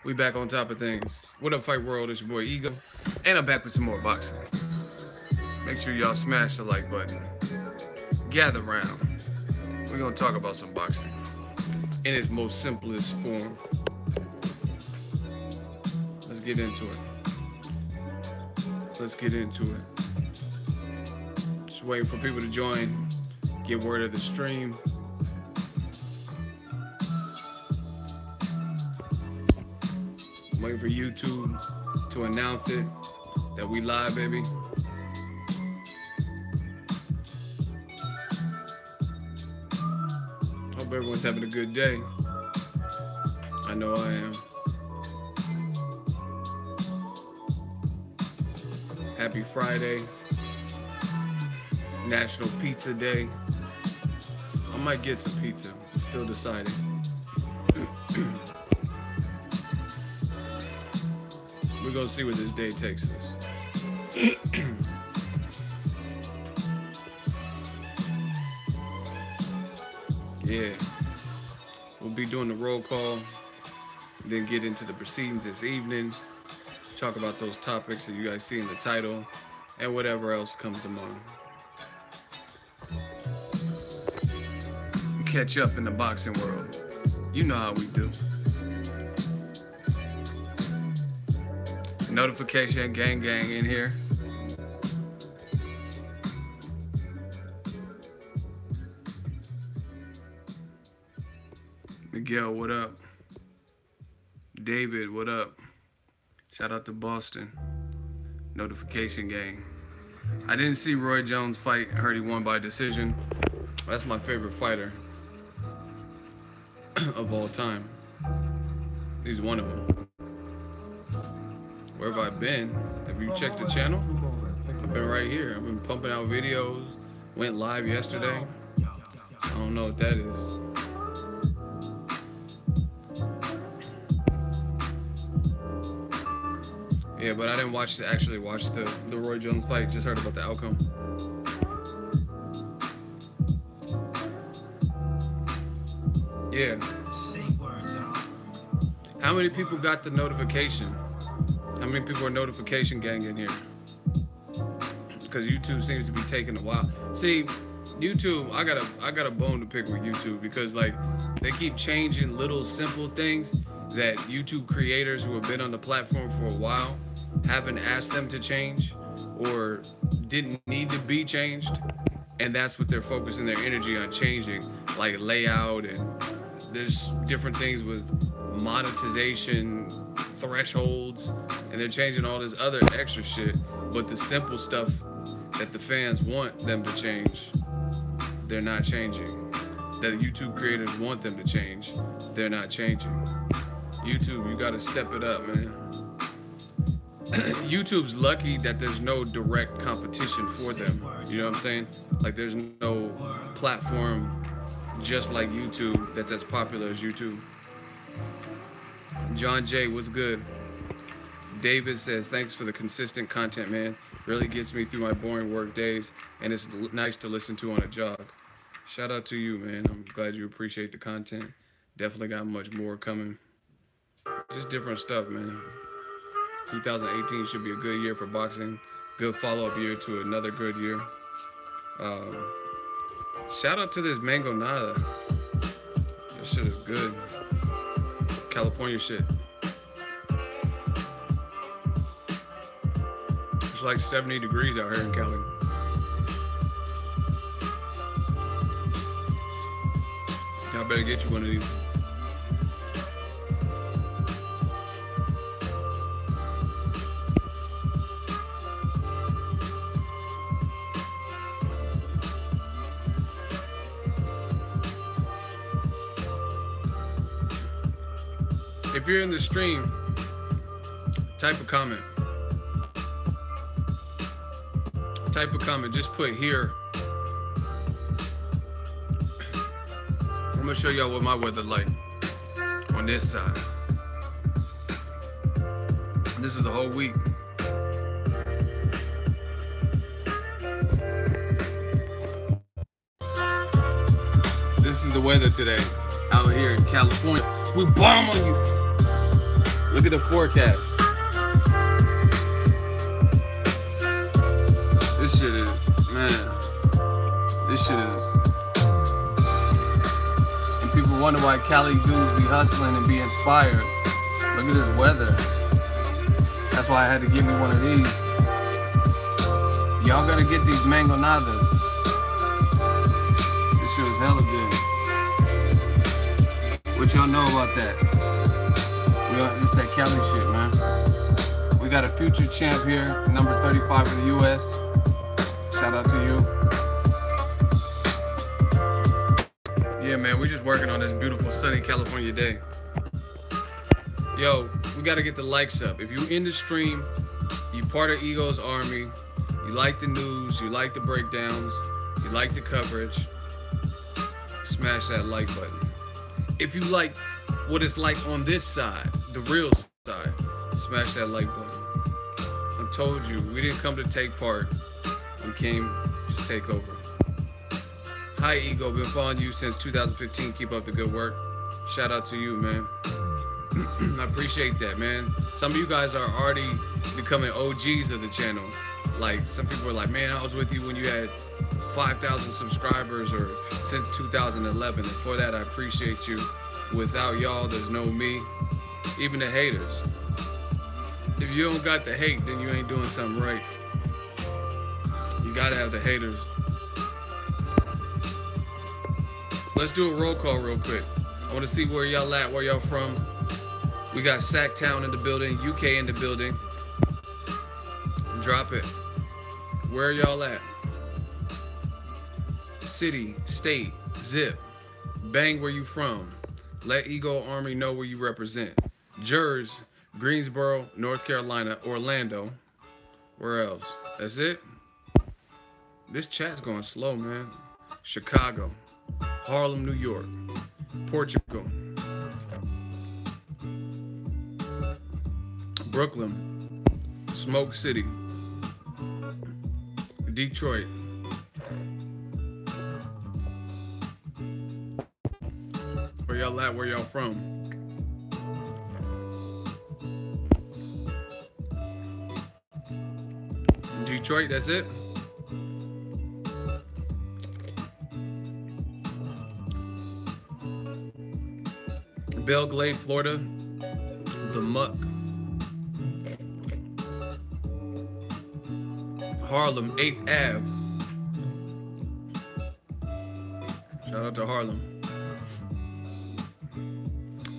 We back on top of things. What up, Fight World? It's your boy Ego, and I'm back with some more boxing. Make sure y'all smash the like button. Gather round. We're gonna talk about some boxing in its most simplest form. Let's get into it. Let's get into it. Just waiting for people to join. Get word of the stream. Waiting for YouTube to announce it that we live, baby. Hope everyone's having a good day. I know I am. Happy Friday. National Pizza Day. I might get some pizza. I'm still deciding. We're gonna see where this day takes us. Yeah, we'll be doing the roll call, then get into the proceedings this evening, talk about those topics that you guys see in the title, and whatever else comes to mind. Catch up in the boxing world. You know how we do. Notification gang in here. Miguel, what up? David, what up? Shout out to Boston. Notification gang. I didn't see Roy Jones fight. I heard he won by decision. That's my favorite fighter of all time. He's one of them. Where have I been? Have you checked the channel? I've been right here. I've been pumping out videos. Went live yesterday. I don't know what that is. Yeah, but I didn't actually watch the Roy Jones fight. Just heard about the outcome. Yeah. How many people got the notification? How many people are notification gang in here? Because YouTube seems to be taking a while. See, YouTube, I got a bone to pick with YouTube because like they keep changing little simple things that YouTube creators who have been on the platform for a while haven't asked them to change or didn't need to be changed. And that's what they're focusing their energy on changing, like layout, and there's different things with monetization thresholds, and they're changing all this other extra shit, but the simple stuff that the fans want them to change, they're not changing. That YouTube creators want them to change, they're not changing. YouTube, you gotta step it up, man. YouTube's lucky that there's no direct competition for them. You know what I'm saying? Like there's no platform just like YouTube that's as popular as YouTube. John J, what's good? David says, thanks for the consistent content, man. Really gets me through my boring work days, and it's nice to listen to on a jog. Shout out to you, man. I'm glad you appreciate the content. Definitely got much more coming. Just different stuff, man. 2018 should be a good year for boxing. Good follow-up year to another good year. Shout out to this Mango Nada. This shit is good. California shit. It's like 70 degrees out here in Cali. Y'all better get you one of these. If you're in the stream, type a comment. Type a comment, just put here. I'm gonna show y'all what my weather like on this side. This is the whole week. This is the weather today out here in California. We bomb on you. Look Look at the forecast. This shit is, man. This shit is. And people wonder why Cali dudes be hustling and be inspired. Look at this weather. That's why I had to give me one of these. Y'all gotta get these mango nadas. This shit was hella good. What y'all know about that? It's that Cali shit, man. We got a future champ here, number 35 in the U.S. Shout out to you. Yeah, man, we just working on this beautiful sunny California day. Yo, we gotta get the likes up. If you in the stream, you part of Ego's army, you like the news, you like the breakdowns, you like the coverage, smash that like button. If you like what it's like on this side, the real side, smash that like button. I told you, we didn't come to take part, we came to take over. Hi Ego, been following you since 2015, keep up the good work. Shout out to you, man. I appreciate that, man. Some of you guys are already becoming OGs of the channel. Like, some people are like, man, I was with you when you had 5,000 subscribers or since 2011. And for that, I appreciate you. Without y'all, there's no me. Even the haters. If you don't got the hate, then you ain't doing something right. You gotta have the haters. Let's do a roll call real quick. I wanna see where y'all at, where y'all from. We got Sacktown in the building, UK in the building. Drop it. Where y'all at? City, state, zip. Bang where you from. Let Ego Army know where you represent. Jersey, Greensboro, North Carolina, Orlando. Where else? That's it? This chat's going slow, man. Chicago, Harlem, New York, Portugal, Brooklyn, Smoke City, Detroit, where y'all at, where y'all from? Detroit, that's it? Bellew, Florida, The Muck, Harlem, 8th Ave. Shout out to Harlem.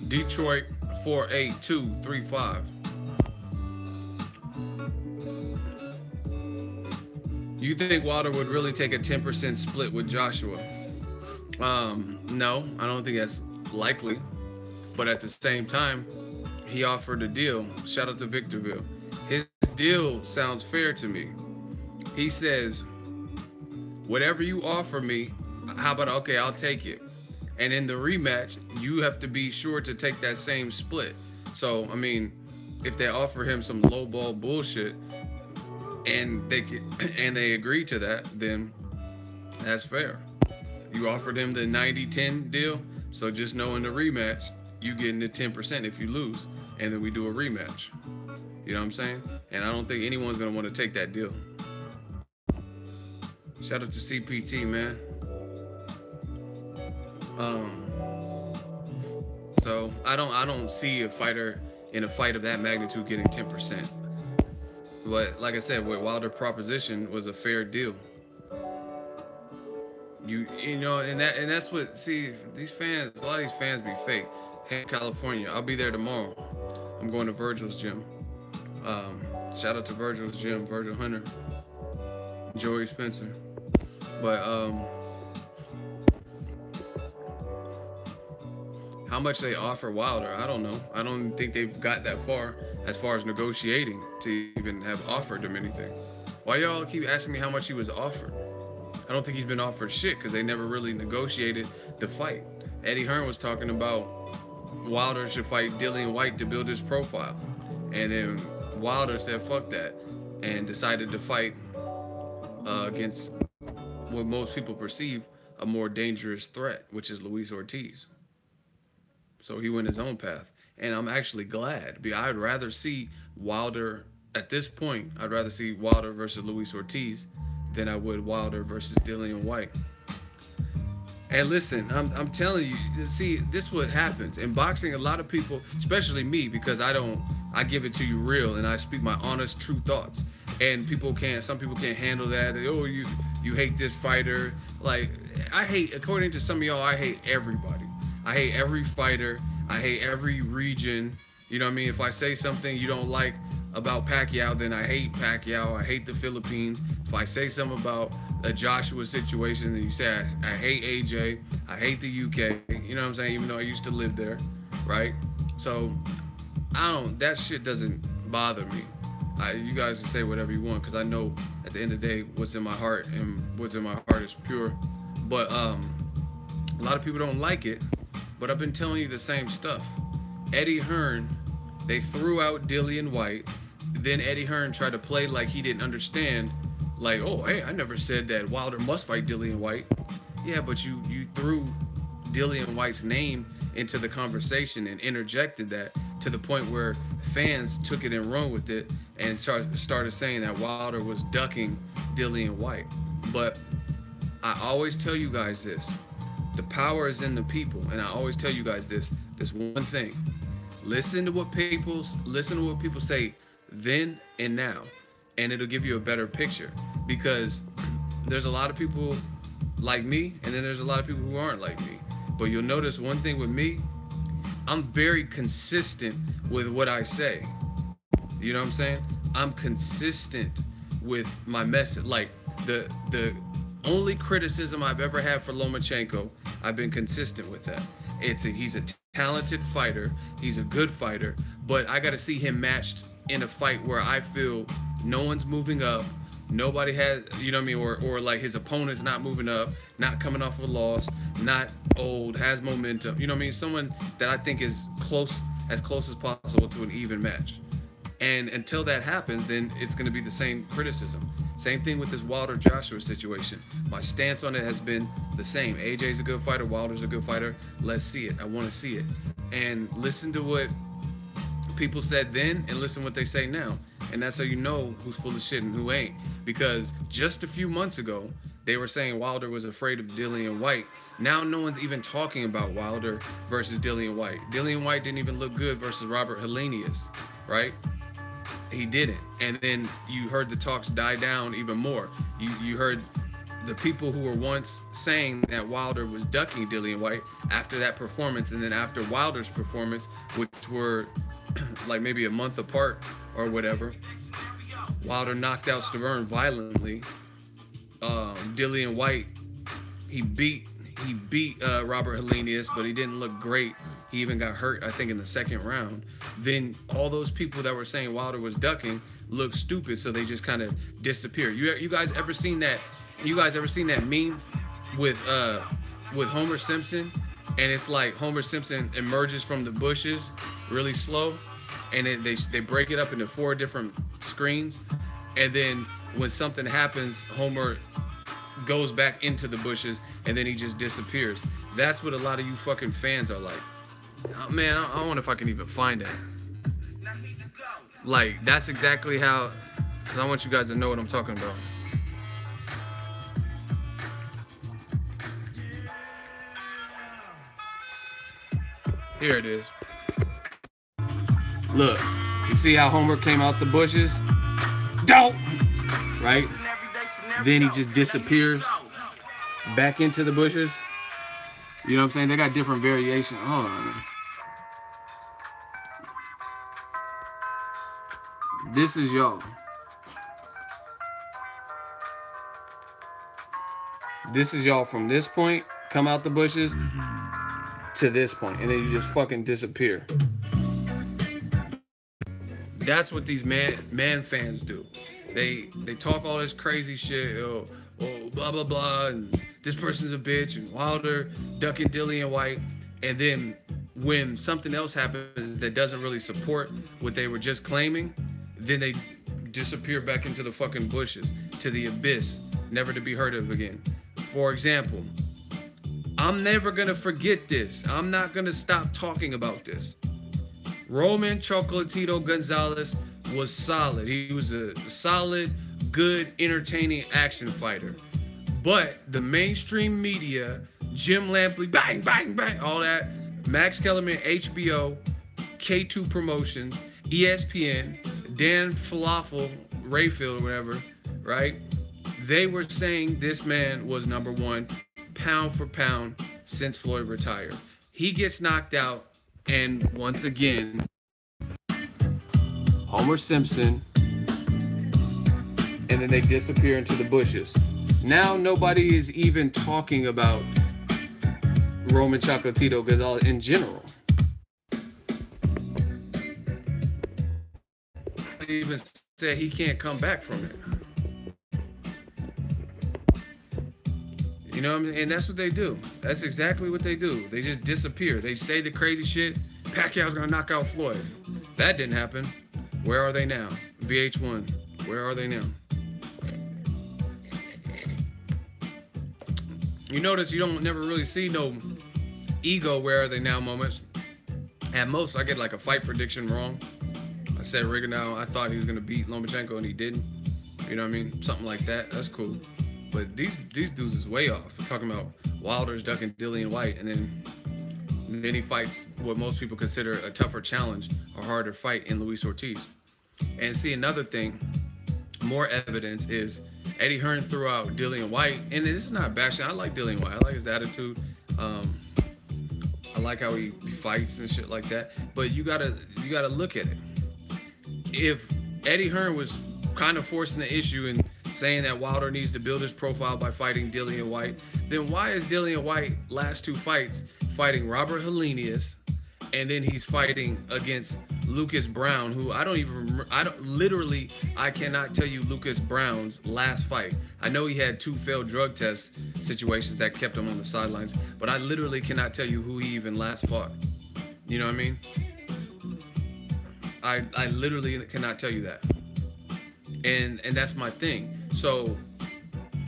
Detroit, 48235. You think Wilder would really take a 10% split with Joshua? No, I don't think that's likely. But at the same time, he offered a deal. Shout out to Victorville. His deal sounds fair to me. He says, whatever you offer me, how about, okay, I'll take it. And in the rematch, you have to be sure to take that same split. So, I mean, if they offer him some lowball bullshit and they agree to that, then that's fair. You offered him the 90-10 deal, so just know in the rematch, you getting the 10% if you lose, and then we do a rematch. You know what I'm saying? And I don't think anyone's gonna want to take that deal. Shout out to CPT, man. So I don't see a fighter in a fight of that magnitude getting 10%. But like I said, what Wilder proposition was a fair deal. You know, and that's what, see, these fans, a lot of these fans be fake. Hey, California, I'll be there tomorrow. I'm going to Virgil's gym. Shout out to Virgil's gym, Virgil Hunter, Joey Spencer. But how much they offer Wilder, I don't know. I don't think they've got that far as negotiating to even have offered him anything. Why y'all keep asking me how much he was offered? I don't think he's been offered shit because they never really negotiated the fight. Eddie Hearn was talking about Wilder should fight Dillian White to build his profile. And then Wilder said, fuck that, and decided to fight against what most people perceive a more dangerous threat, which is Luis Ortiz. So he went his own path. and I'm actually glad. I'd rather see Wilder at this point. I'd rather see Wilder versus Luis Ortiz than I would Wilder versus Dillian White. And listen, I'm telling you, see, this is what happens in boxing. A lot of people, especially me, because I give it to you real and I speak my honest, true thoughts. And some people can't handle that. Oh, you hate this fighter. Like, I hate, according to some of y'all, I hate everybody. I hate every fighter. I hate every region. You know what I mean? If I say something you don't like about Pacquiao, then I hate Pacquiao. I hate the Philippines. If I say something about a Joshua situation, then you say I hate AJ. I hate the UK. You know what I'm saying? Even though I used to live there, right? So that shit doesn't bother me. You guys can say whatever you want, because I know at the end of the day what's in my heart, and what's in my heart is pure. But a lot of people don't like it, but I've been telling you the same stuff. Eddie Hearn, they threw out Dillian White. Then Eddie Hearn tried to play like he didn't understand. Like, oh, hey, I never said that Wilder must fight Dillian White. Yeah, but you threw Dillian White's name into the conversation and interjected that to the point where fans took it and run with it and started saying that Wilder was ducking Dillian White. But I always tell you guys this. The power is in the people. And I always tell you guys this one thing. Listen to what people say then and now, and it'll give you a better picture, because there's a lot of people like me, and then there's a lot of people who aren't like me. But you'll notice one thing with me, I'm very consistent with what I say. You know what I'm saying? I'm consistent with my message. Like the only criticism I've ever had for Lomachenko, I've been consistent with that. He's a talented fighter, he's a good fighter, but I got to see him matched in a fight where I feel no one's moving up, nobody has, you know what I mean, or like his opponent's not moving up, not coming off of a loss, not old, has momentum, you know what I mean, someone that I think is as close as possible to an even match. And until that happens, then it's going to be the same criticism. Same thing with this Wilder Joshua situation. My stance on it has been the same. AJ's a good fighter, Wilder's a good fighter. Let's see it. I want to see it. And listen to what people said then and listen what they say now. And that's how you know who's full of shit and who ain't. Because just a few months ago, they were saying Wilder was afraid of Dillian White. Now no one's even talking about Wilder versus Dillian White. Dillian White didn't even look good versus Robert Helenius, right? He didn't. And then you heard the talks die down even more. You heard the people who were once saying that Wilder was ducking Dillian White after that performance, and then after Wilder's performance, which were like maybe a month apart or whatever, Wilder knocked out Stavern violently. Dillian White, he beat Robert Helenius, but he didn't look great. He even got hurt, I think, in the second round. Then all those people that were saying Wilder was ducking looked stupid, so they just kind of disappeared. You guys ever seen that? You guys ever seen that meme with Homer Simpson? And it's like Homer Simpson emerges from the bushes really slow, and then they break it up into 4 different screens, and then when something happens, Homer goes back into the bushes, and then he just disappears. That's what a lot of you fucking fans are like. Oh, man, I wonder if I can even find that. Like, that's exactly how, because I want you guys to know what I'm talking about. Here it is. Look, you see how Homer came out the bushes? Don't! Right? Then he just disappears back into the bushes. You know what I'm saying? They got different variations. Hold on. This is y'all. This is y'all from this point, come out the bushes, to this point, and then you just fucking disappear. That's what these man fans do. They talk all this crazy shit, oh blah blah blah, and this person's a bitch, and Wilder ducking Dillian White, and then when something else happens that doesn't really support what they were just claiming, then they disappear back into the fucking bushes, to the abyss, never to be heard of again. For example, I'm never gonna forget this. I'm not gonna stop talking about this. Roman Chocolatito Gonzalez was solid. He was a solid, good, entertaining action fighter. But the mainstream media, Jim Lampley, bang, bang, bang, all that, Max Kellerman, HBO, K2 Promotions, ESPN, Dan Falafel, Rayfield, whatever, right? They were saying this man was number one, pound for pound, since Floyd retired. He gets knocked out, and once again, Homer Simpson, and then they disappear into the bushes. Now nobody is even talking about Roman Chocolatito Gonzalez in general. They even said he can't come back from it. You know what I mean? And that's what they do. That's exactly what they do. They just disappear. They say the crazy shit. Pacquiao's gonna knock out Floyd. That didn't happen. Where are they now? VH1. Where are they now? You notice you don't never really see no ego where are they now moments. At most, I get like a fight prediction wrong. I said Rigondeaux, I thought he was gonna beat Lomachenko and he didn't. You know what I mean? Something like that. That's cool. But these dudes is way off. We're talking about Wilder's ducking Dillian White, and then he fights what most people consider a tougher challenge, a harder fight in Luis Ortiz. And see, another thing, more evidence is Eddie Hearn threw out Dillian White, and this is not bashing. I like Dillian White. I like his attitude. I like how he fights and shit like that. But you gotta look at it. If Eddie Hearn was kind of forcing the issue and saying that Wilder needs to build his profile by fighting Dillian White, then why is Dillian White last two fights fighting Robert Helenius, and then he's fighting against Lucas Brown, who I cannot tell you Lucas Brown's last fight. I know he had 2 failed drug test situations that kept him on the sidelines, but I literally cannot tell you who he even last fought. You know what I mean? I literally cannot tell you that. And that's my thing. So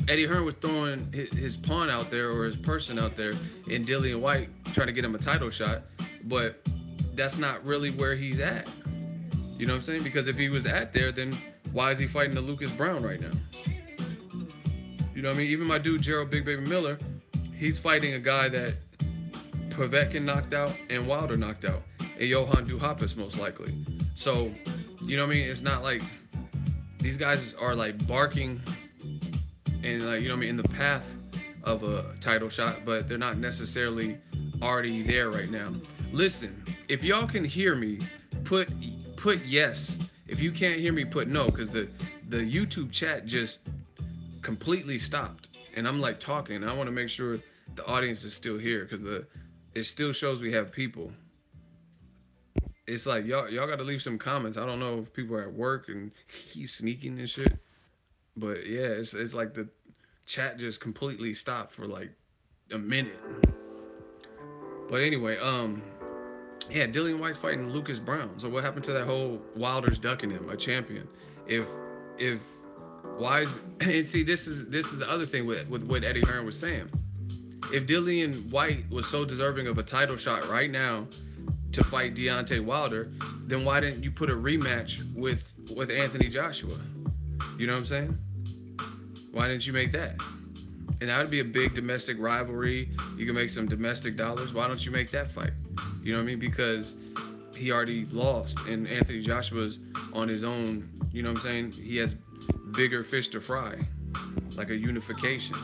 Eddie Hearn was throwing his pawn out there, or his person out there, in Dillian White, trying to get him a title shot, but that's not really where he's at. You know what I'm saying? Because if he was at there, then why is he fighting the Lucas Brown right now? You know what I mean? Even my dude Gerald Big Baby Miller, he's fighting a guy that Povetkin knocked out and Wilder knocked out, and Johan Duhaupas most likely. So, you know what I mean? It's not like these guys are like barking and like, you know what I mean, in the path of a title shot, but they're not necessarily already there right now. Listen, if y'all can hear me, put yes. If you can't hear me, put no, because the YouTube chat just completely stopped, and I'm like talking, and I want to make sure the audience is still here, because it still shows we have people. It's like y'all got to leave some comments. I don't know if people are at work and he's sneaking and shit, but yeah, it's like the chat just completely stopped for like a minute. But anyway, yeah, Dillian White's fighting Lucas Brown. So what happened to that whole Wilder's ducking him, a champion? If why is, and see, this is the other thing with what Eddie Hearn was saying. If Dillian White was so deserving of a title shot right now to fight Deontay Wilder, then why didn't you put a rematch with Anthony Joshua? You know what I'm saying? Why didn't you make that? And that would be a big domestic rivalry. You can make some domestic dollars. Why don't you make that fight? You know what I mean? Because he already lost, and Anthony Joshua's on his own. You know what I'm saying? He has bigger fish to fry, like a unification,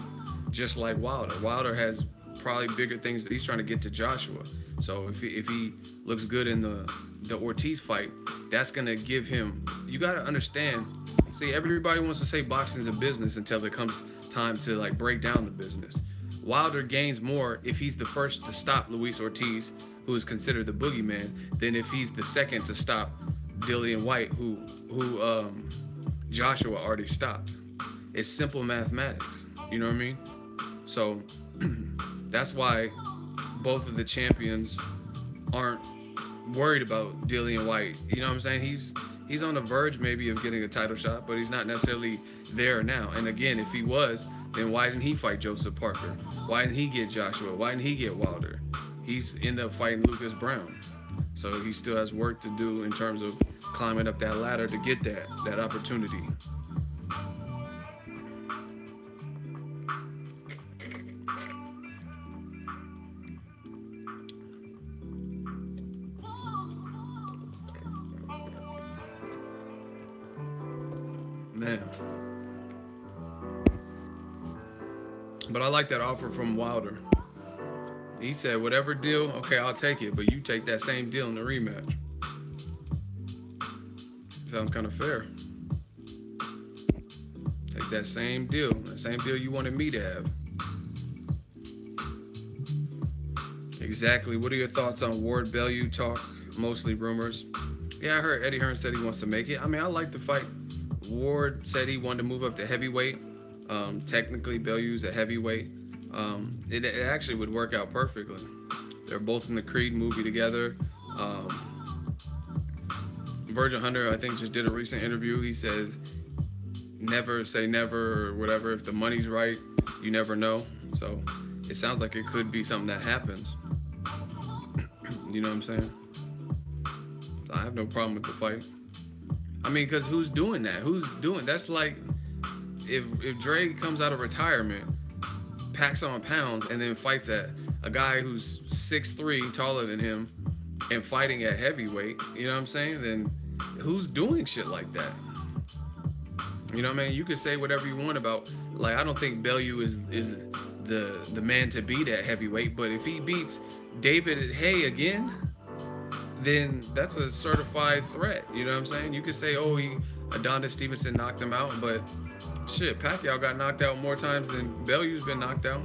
just like Wilder. Wilder has probably bigger things that he's trying to get to Joshua. So if he looks good in the Ortiz fight, that's gonna give him. You gotta understand. See, everybody wants to say boxing's a business until it comes time to like break down the business. Wilder gains more if he's the first to stop Luis Ortiz, who is considered the boogeyman, than if he's the second to stop Dillian White, who Joshua already stopped. It's simple mathematics. You know what I mean? So that's why both of the champions aren't worried about Dillian White. You know what I'm saying? He's on the verge maybe of getting a title shot, but he's not necessarily there now. And again, if he was, then why didn't he fight Joseph Parker? Why didn't he get Joshua? Why didn't he get Wilder? He's ended up fighting Lucas Brown. So he still has work to do in terms of climbing up that ladder to get that opportunity. Man. But I like that offer from Wilder. He said, whatever deal, okay, I'll take it, but you take that same deal in the rematch. Sounds kind of fair. Take that same deal you wanted me to have. Exactly. What are your thoughts on Ward Bellew talk? Mostly rumors. Yeah, I heard Eddie Hearn said he wants to make it. I mean, I like the fight. Ward said he wanted to move up to heavyweight. Technically, Bellew's a heavyweight. It actually would work out perfectly. They're both in the Creed movie together. Virgil Hunter, I think, just did a recent interview. He says, never say never or whatever. If the money's right, you never know. So it sounds like it could be something that happens. You know what I'm saying? I have no problem with the fight. I mean, because who's doing that? That's like if Dre comes out of retirement, packs on pounds, and then fights a guy who's 6'3", taller than him, and fighting at heavyweight, you know what I'm saying? Then who's doing shit like that? You know what I mean? You could say whatever you want about, like, I don't think Bellew is the man to beat at heavyweight, but if he beats David Haye again, then that's a certified threat. You know what I'm saying? You could say, oh, Adonis Stevenson knocked him out, but shit, Pacquiao got knocked out more times than Bellew's been knocked out,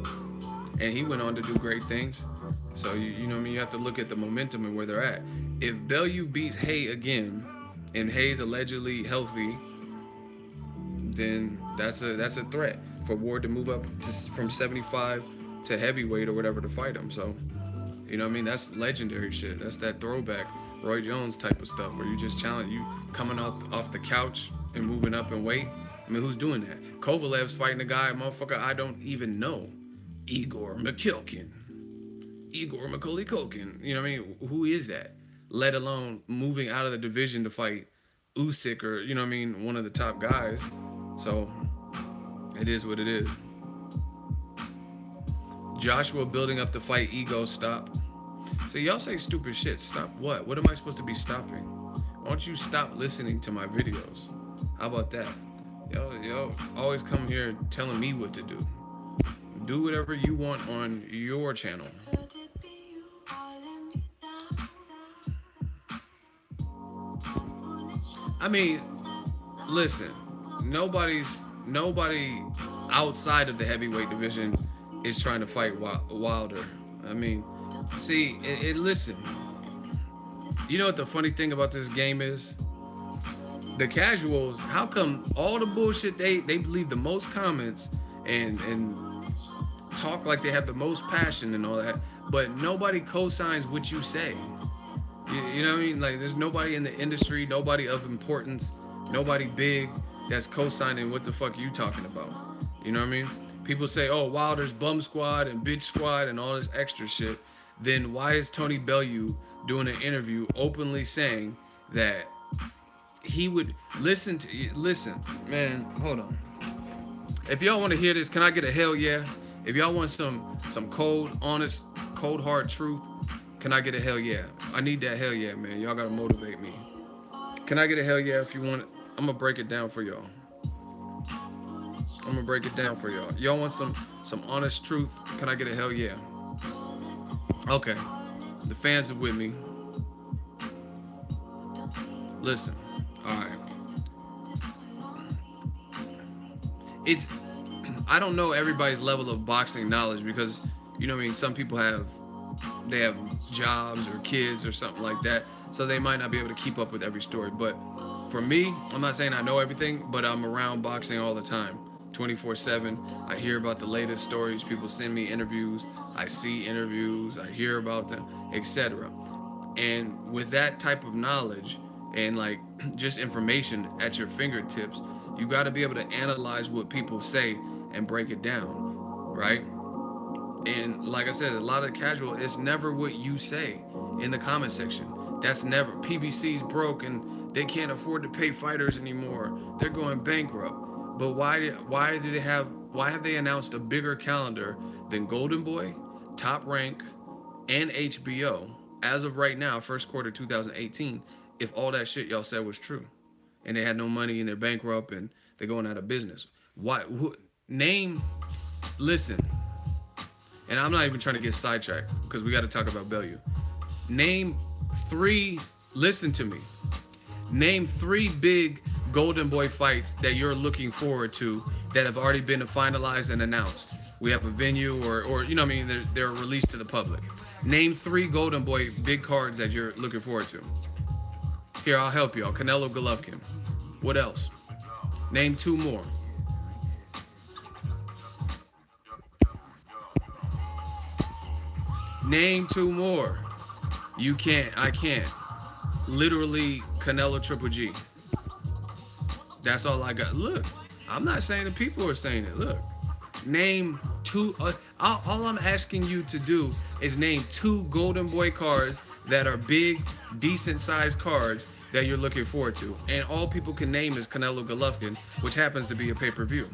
and he went on to do great things. So you know what I mean? You have to look at the momentum and where they're at. If Bellew beats Haye again, and Haye's allegedly healthy, then that's a threat for Ward to move up from 75 to heavyweight or whatever to fight him. So, you know what I mean? That's legendary shit. That's that throwback Roy Jones type of stuff where you just challenge, you coming off the couch and moving up in weight. I mean, who's doing that? Kovalev's fighting a guy, motherfucker, I don't even know. Igor Makolkin. You know what I mean? Who is that? Let alone moving out of the division to fight Usyk or, you know what I mean, one of the top guys. So, it is what it is. Joshua building up the fight, ego, stop. So y'all say stupid shit. Stop what? What am I supposed to be stopping? Why don't you stop listening to my videos? How about that? Y'all always come here telling me what to do. Do whatever you want on your channel. I mean, listen, nobody outside of the heavyweight division is trying to fight Wilder. I mean, see, listen, you know what the funny thing about this game is? The casuals, how come all the bullshit they believe the most comments and talk like they have the most passion and all that, but nobody co-signs what you say. You know what I mean? Like, there's nobody in the industry, nobody of importance, nobody big that's co-signing what the fuck you talking about. You know what I mean? People say, oh, Wilder's bum squad and bitch squad and all this extra shit. Then why is Tony Bellew doing an interview openly saying that he would listen, man, hold on. If y'all want to hear this, can I get a hell yeah? If y'all want some cold, honest, cold hard truth, can I get a hell yeah? I need that hell yeah, man. Y'all gotta motivate me. Can I get a hell yeah if you want it? I'm gonna break it down for y'all. Y'all want some honest truth? Can I get a hell yeah? Okay. The fans are with me. Listen. Alright. I don't know everybody's level of boxing knowledge because, you know what I mean, some people have jobs or kids or something like that, so they might not be able to keep up with every story. But for me, I'm not saying I know everything, but I'm around boxing all the time, 24/7. I hear about the latest stories. People send me interviews. I see interviews. I hear about them, etc. And with that type of knowledge and like just information at your fingertips, you got to be able to analyze what people say and break it down, right? And like I said, a lot of casual, it's never what you say in the comment section. That's never. PBC's broke and they can't afford to pay fighters anymore. They're going bankrupt. But why have they announced a bigger calendar than Golden Boy, Top Rank, and HBO as of right now, first quarter 2018, if all that shit y'all said was true? And they had no money and they're bankrupt and they're going out of business. Why? Name, listen, and I'm not even trying to get sidetracked because we got to talk about Bellew. Name three, listen to me. Name three big Golden Boy fights that you're looking forward to that have already been finalized and announced. We have a venue or you know what I mean, they're released to the public. Name three Golden Boy big cards that you're looking forward to. Here, I'll help y'all. Canelo Golovkin. What else? Name two more. Name two more. You can't. I can't. Literally, Canelo Triple G. That's all I got. Look, I'm not saying the people are saying it. Look, name two. All I'm asking you to do is name two Golden Boy cards that are big, decent-sized cards that you're looking forward to. And all people can name is Canelo Golovkin, which happens to be a pay-per-view.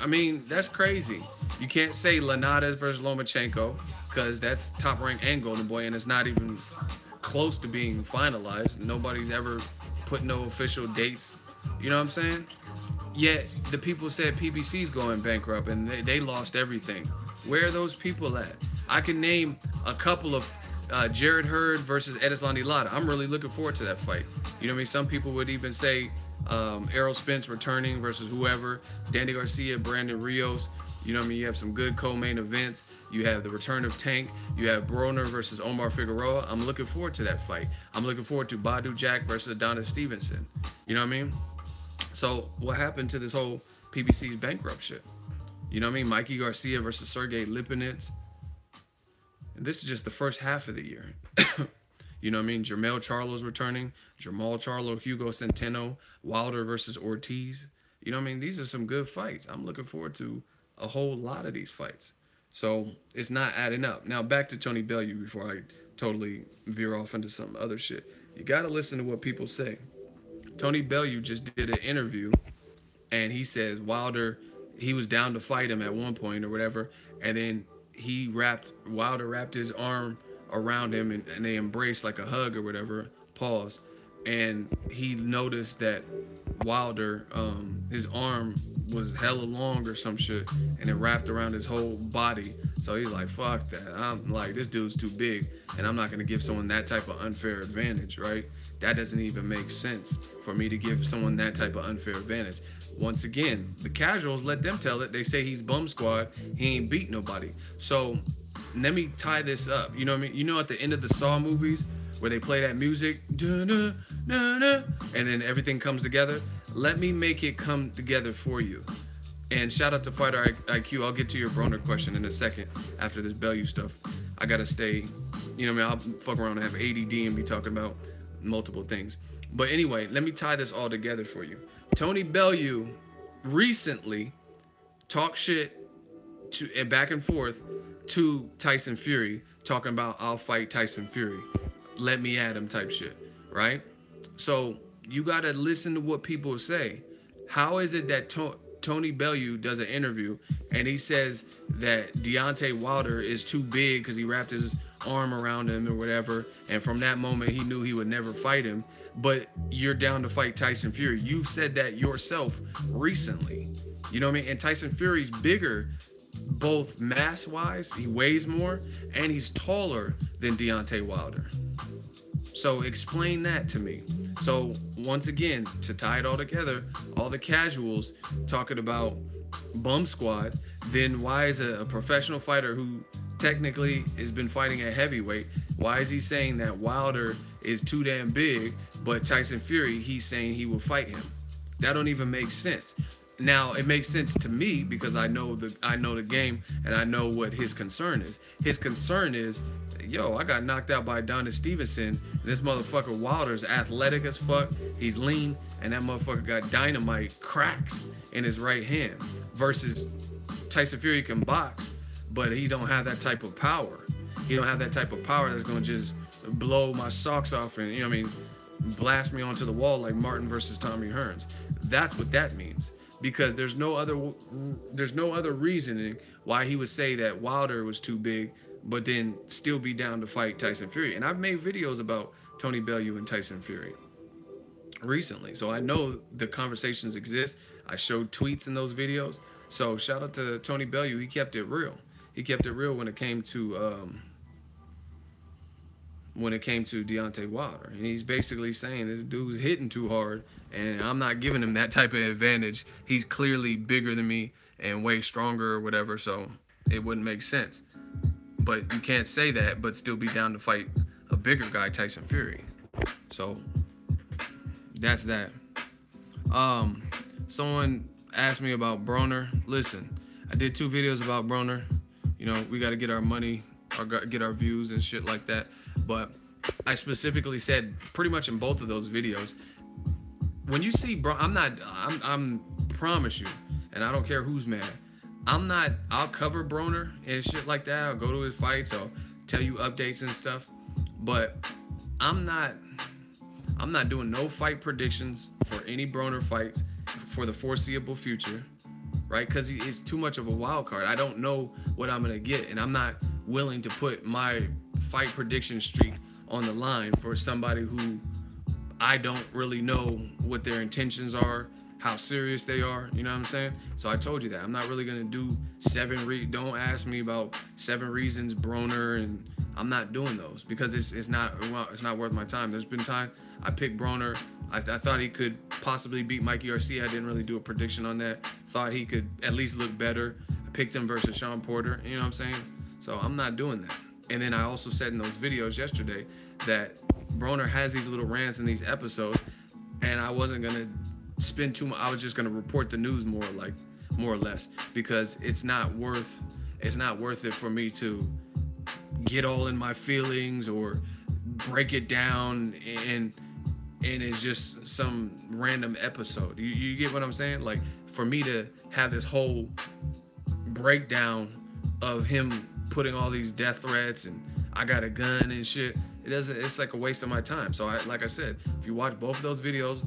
I mean, that's crazy. You can't say Linares versus Lomachenko because that's Top Rank and Golden Boy, and it's not even close to being finalized. Nobody's ever put no official dates. You know what I'm saying? Yet the people said PBC's going bankrupt and they lost everything. Where are those people at? I can name a couple of Jared Hurd versus Erislandy Lara. I'm really looking forward to that fight. You know what I mean? Some people would even say Errol Spence returning versus whoever. Danny Garcia, Brandon Rios. You know what I mean? You have some good co-main events. You have the return of Tank. You have Broner versus Omar Figueroa. I'm looking forward to that fight. I'm looking forward to Badu Jack versus Adonis Stevenson. You know what I mean? So what happened to this whole PBC's bankrupt shit? You know what I mean? Mikey Garcia versus Sergey Lipinets. And this is just the first half of the year. You know what I mean? Jermell Charlo's returning. Jamal Charlo, Hugo Centeno, Wilder versus Ortiz. You know what I mean? These are some good fights. I'm looking forward to a whole lot of these fights. So it's not adding up. Now back to Tony Bellew before I totally veer off into some other shit. You got to listen to what people say. Tony Bellew just did an interview and he says Wilder, he was down to fight him at one point or whatever. And then Wilder wrapped his arm around him and they embraced like a hug or whatever, pause. And he noticed that Wilder, his arm was hella long or some shit and it wrapped around his whole body. So he's like, fuck that. I'm like, this dude's too big and I'm not gonna give someone that type of unfair advantage, right? That doesn't even make sense for me to give someone that type of unfair advantage. Once again, the casuals, let them tell it. They say he's bum squad. He ain't beat nobody. So let me tie this up. You know what I mean? You know at the end of the Saw movies where they play that music, and then everything comes together? Let me make it come together for you. And shout out to Fighter IQ. I'll get to your Broner question in a second after this Bellew stuff. I got to stay, you know what I mean? I'll fuck around and have ADD and be talking about multiple things. But anyway, let me tie this all together for you. Tony Bellew recently talked shit and back and forth to Tyson Fury, talking about I'll fight Tyson Fury, let me at him type shit, right? So you gotta listen to what people say. How is it that Tony Bellew does an interview and he says that Deontay Wilder is too big because he wrapped his arm around him or whatever, and from that moment he knew he would never fight him, but you're down to fight Tyson Fury? You've said that yourself recently. You know what I mean? And Tyson Fury's bigger, both mass-wise, he weighs more, and he's taller than Deontay Wilder. So explain that to me. So once again, to tie it all together, all the casuals talking about bum squad, then why is a professional fighter who technically has been fighting at heavyweight, why is he saying that Wilder is too damn big, but Tyson Fury, he's saying he will fight him? That don't even make sense. Now it makes sense to me because I know the game and I know what his concern is. His concern is, yo, I got knocked out by Adonis Stevenson. And this motherfucker Wilder's athletic as fuck. He's lean, and that motherfucker got dynamite cracks in his right hand. Versus Tyson Fury can box, but he don't have that type of power. He don't have that type of power that's gonna just blow my socks off and, you know what I mean, blast me onto the wall like Martin versus Tommy Hearns. That's what that means. Because there's no other reasoning why he would say that Wilder was too big, but then still be down to fight Tyson Fury. And I've made videos about Tony Bellew and Tyson Fury recently, so I know the conversations exist. I showed tweets in those videos. So shout out to Tony Bellew. He kept it real. He kept it real when it came to Deontay Wilder. And he's basically saying this dude's hitting too hard, and I'm not giving him that type of advantage. He's clearly bigger than me and way stronger or whatever, so it wouldn't make sense. But you can't say that but still be down to fight a bigger guy, Tyson Fury. So that's that. Someone asked me about Broner. Listen, I did 2 videos about Broner. You know, we got to get our money, or get our views and shit like that. But I specifically said pretty much in both of those videos, when you see I'm promise you, and I don't care who's mad, I'll cover Broner and shit like that. I'll go to his fights, I'll tell you updates and stuff. But I'm not doing no fight predictions for any Broner fights for the foreseeable future, right? Because it's too much of a wild card. I don't know what I'm gonna get, and I'm not willing to put my fight prediction streak on the line for somebody who I don't really know what their intentions are, how serious they are, you know what I'm saying? So I told you that I'm not really gonna do don't ask me about 7 reasons Broner, and I'm not doing those because it's not worth my time. There's been time I picked Broner. I thought he could possibly beat Mikey Garcia. I didn't really do a prediction on that. Thought he could at least look better. I picked him versus Sean Porter, you know what I'm saying? So I'm not doing that. And then I also said in those videos yesterday that Broner has these little rants in these episodes, and I wasn't gonna spend too much. I was just gonna report the news more or less, because it's not worth it for me to get all in my feelings or break it down and it's just some random episode. You get what I'm saying? Like, for me to have this whole breakdown of him putting all these death threats and I got a gun and shit, it's like a waste of my time. So like I said, if you watch both of those videos,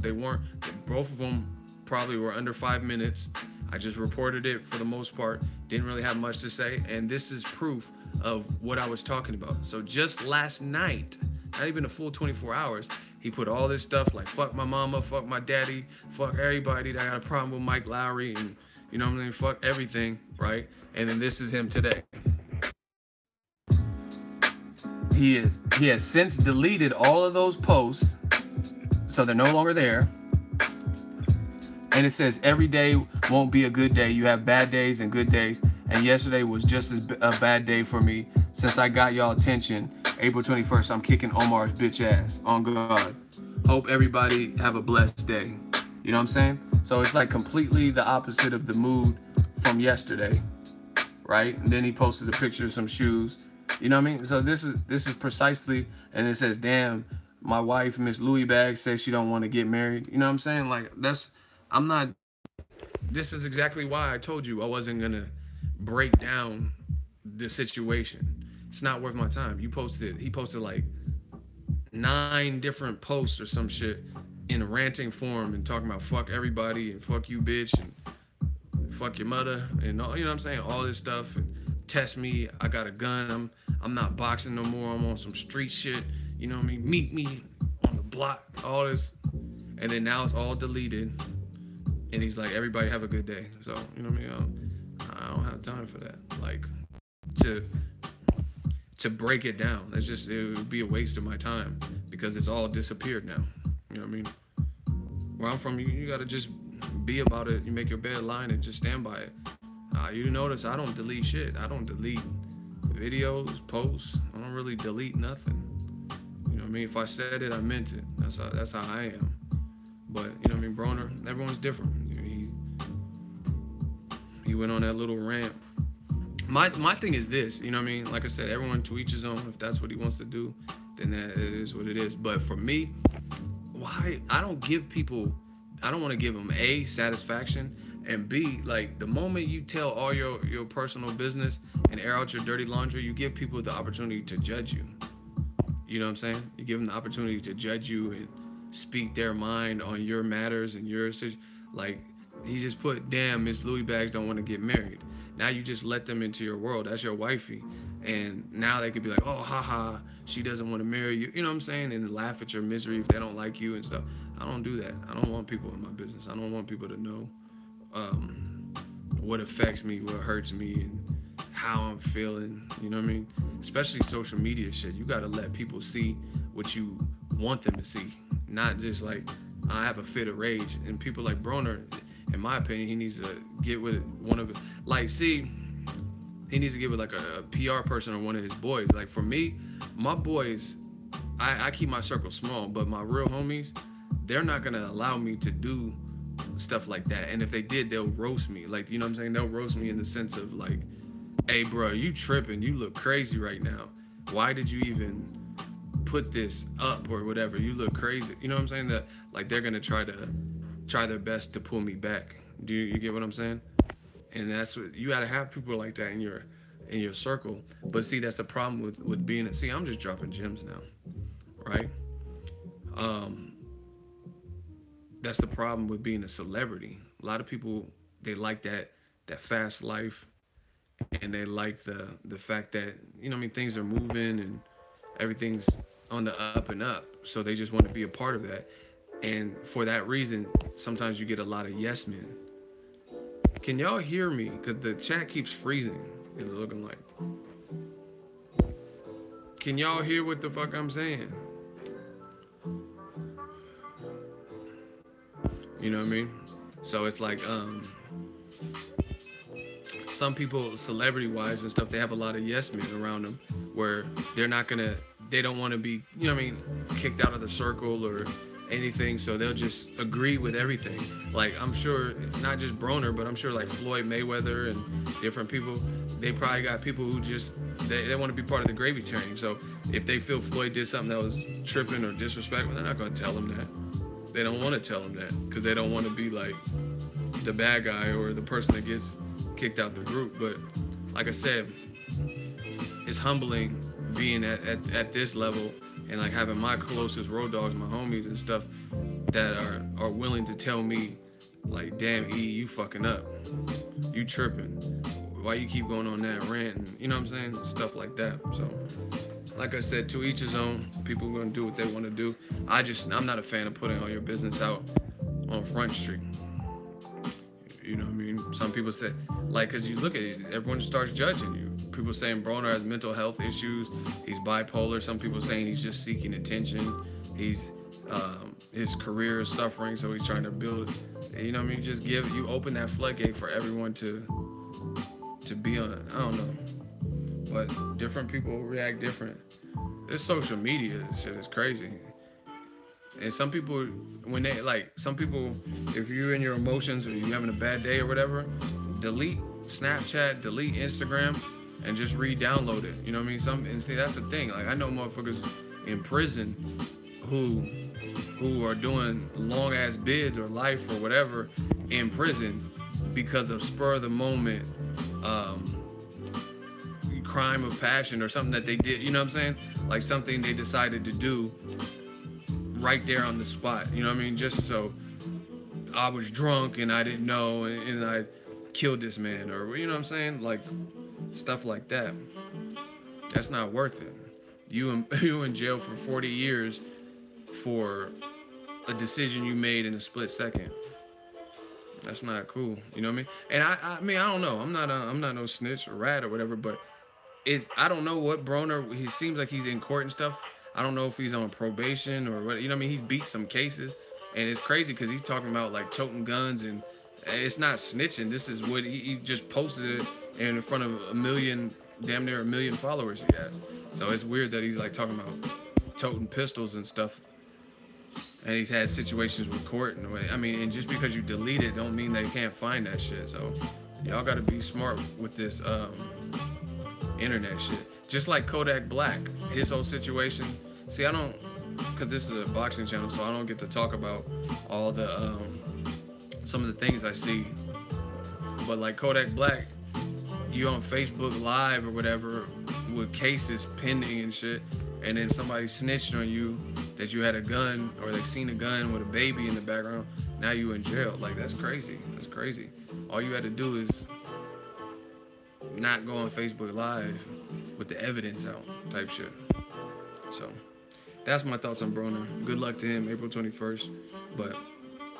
both of them probably were under 5 minutes. I just reported it for the most part, didn't really have much to say, and this is proof of what I was talking about. So just last night, not even a full 24 hours, he put all this stuff like fuck my mama, fuck my daddy, fuck everybody that got a problem with Mike Lowry, and you know what I mean, fuck everything, right? And then this is him today. He has since deleted all of those posts, so they're no longer there. And it says every day won't be a good day. You have bad days and good days. And yesterday was just as a bad day for me. Since I got y'all attention, April 21st, I'm kicking Omar's bitch ass. On God. Hope everybody have a blessed day. You know what I'm saying? So it's like completely the opposite of the mood from yesterday, right? And then he posted a picture of some shoes. You know what I mean? So this is precisely, and it says, damn, my wife, Miss Louis Bag, says she don't want to get married. You know what I'm saying? Like, this is exactly why I told you I wasn't going to break down the situation. It's not worth my time. He posted like 9 different posts or some shit in a ranting form and talking about fuck everybody and fuck you bitch and fuck your mother and all, you know what I'm saying? All this stuff, and test me, I got a gun, I'm not boxing no more, I'm on some street shit, you know what I mean? Meet me on the block, all this. And then now it's all deleted. And he's like, everybody have a good day. So, you know what I mean? I don't have time for that. Like, to break it down. It would be a waste of my time because it's all disappeared now. You know what I mean? Where I'm from, you gotta just be about it. You make your bed, line, and just stand by it. You notice I don't delete shit. I don't delete videos, posts. I don't really delete nothing. You know what I mean? If I said it, I meant it. That's how I am. But, you know what I mean, Broner, everyone's different. He went on that little rant. My thing is this, you know what I mean? Like I said, everyone to each his own. If that's what he wants to do, then that is what it is. But for me, why I don't want to give them A, satisfaction, and B, like, the moment you tell all your personal business and air out your dirty laundry, you give people the opportunity to judge you. You know what I'm saying? You give them the opportunity to judge you and speak their mind on your matters and your, like, he just put, damn, Miss Louis Bags don't want to get married. Now you just let them into your world. That's your wifey. And now they could be like, oh, haha, she doesn't want to marry you. You know what I'm saying? And laugh at your misery if they don't like you and stuff. I don't do that. I don't want people in my business. I don't want people to know what affects me, what hurts me, and how I'm feeling. You know what I mean? Especially social media shit. You got to let people see what you want them to see. Not just like, I have a fit of rage. And people like Broner, in my opinion, he needs to get with one of, like, see, he needs to get with like a PR person or one of his boys. Like for me, my boys, I keep my circle small, but my real homies, they're not gonna allow me to do stuff like that. And if they did, they'll roast me. Like, you know what I'm saying? They'll roast me in the sense of like, hey bro, you tripping, you look crazy right now. Why did you even put this up or whatever? You look crazy. You know what I'm saying? That like they're gonna try their best to pull me back. Do you get what I'm saying? And that's what you gotta have, people like that in your circle. But see, that's the problem with being see, I'm just dropping gems now, right? That's the problem with being a celebrity. A lot of people, they like that fast life, and they like the fact that, you know what I mean, things are moving and everything's on the up and up. So they just want to be a part of that. And for that reason, sometimes you get a lot of yes men. Can y'all hear me? Because the chat keeps freezing. It's looking like. Can y'all hear what the fuck I'm saying? You know what I mean? So it's like, some people, celebrity-wise and stuff, they have a lot of yes men around them where they don't want to be, you know what I mean, kicked out of the circle or anything, so they'll just agree with everything. Like, I'm sure, not just Broner, but I'm sure like Floyd Mayweather and different people, they probably got people who just, they want to be part of the gravy train. So if they feel Floyd did something that was tripping or disrespectful, they're not going to tell him that. They don't want to tell him that because they don't want to be like the bad guy or the person that gets kicked out the group. But like I said, it's humbling being at this level and like having my closest road dogs, my homies and stuff, that are willing to tell me like, damn, E, you fucking up, you tripping, why you keep going on that rant, and, you know what I'm saying, stuff like that. So like I said, to each his own. People are gonna do what they want to do. I'm not a fan of putting all your business out on Front Street. You know what I mean? Some people say, like, because you look at it, everyone starts judging you. People saying Broner has mental health issues, he's bipolar. Some people saying he's just seeking attention. His career is suffering, so he's trying to build, you know what I mean? You open that floodgate for everyone to be on it. I don't know. But different people react different. This social media shit is crazy. And some people, if you're in your emotions or you're having a bad day or whatever, delete Snapchat, delete Instagram, and just re-download it. You know what I mean? And see, that's the thing. Like, I know motherfuckers in prison who are doing long-ass bids or life or whatever in prison because of spur of the moment crime of passion or something that they did. You know what I'm saying? Like something they decided to do right there on the spot, you know what I mean? Just so I was drunk and I didn't know and I killed this man, or you know what I'm saying? Like stuff like that. That's not worth it. You in jail for 40 years for a decision you made in a split second. That's not cool, you know what I mean? And I mean, I don't know. I'm not no snitch or rat or whatever, but I don't know what Broner, he seems like he's in court and stuff. I don't know if he's on probation or what, you know what I mean? He's beat some cases, and it's crazy because he's talking about like toting guns, and it's not snitching. This is what he just posted it in front of damn near a million followers he has. So it's weird that he's like talking about toting pistols and stuff, and he's had situations with court and I mean, and just because you delete it don't mean they can't find that shit. So y'all got to be smart with this internet shit. Just like Kodak Black, his whole situation. See, I don't, because this is a boxing channel, so I don't get to talk about all the some of the things I see. But like Kodak Black, you on Facebook Live or whatever with cases pending and shit, and then somebody snitched on you that you had a gun, or they seen a gun with a baby in the background. Now you in jail. Like, that's crazy. That's crazy. All you had to do is not go on Facebook Live with the evidence out type shit. So that's my thoughts on Broner. Good luck to him, April 21st. But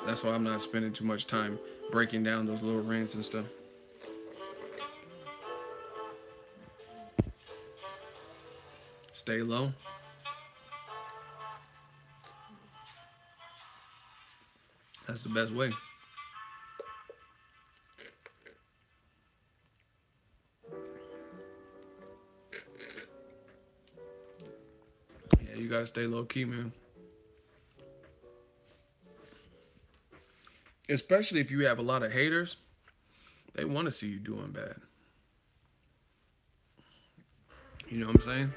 that's why I'm not spending too much time breaking down those little rants and stuff. Stay low. That's the best way. Yeah, you gotta stay low key, man. Especially if you have a lot of haters, they want to see you doing bad. You know what I'm saying?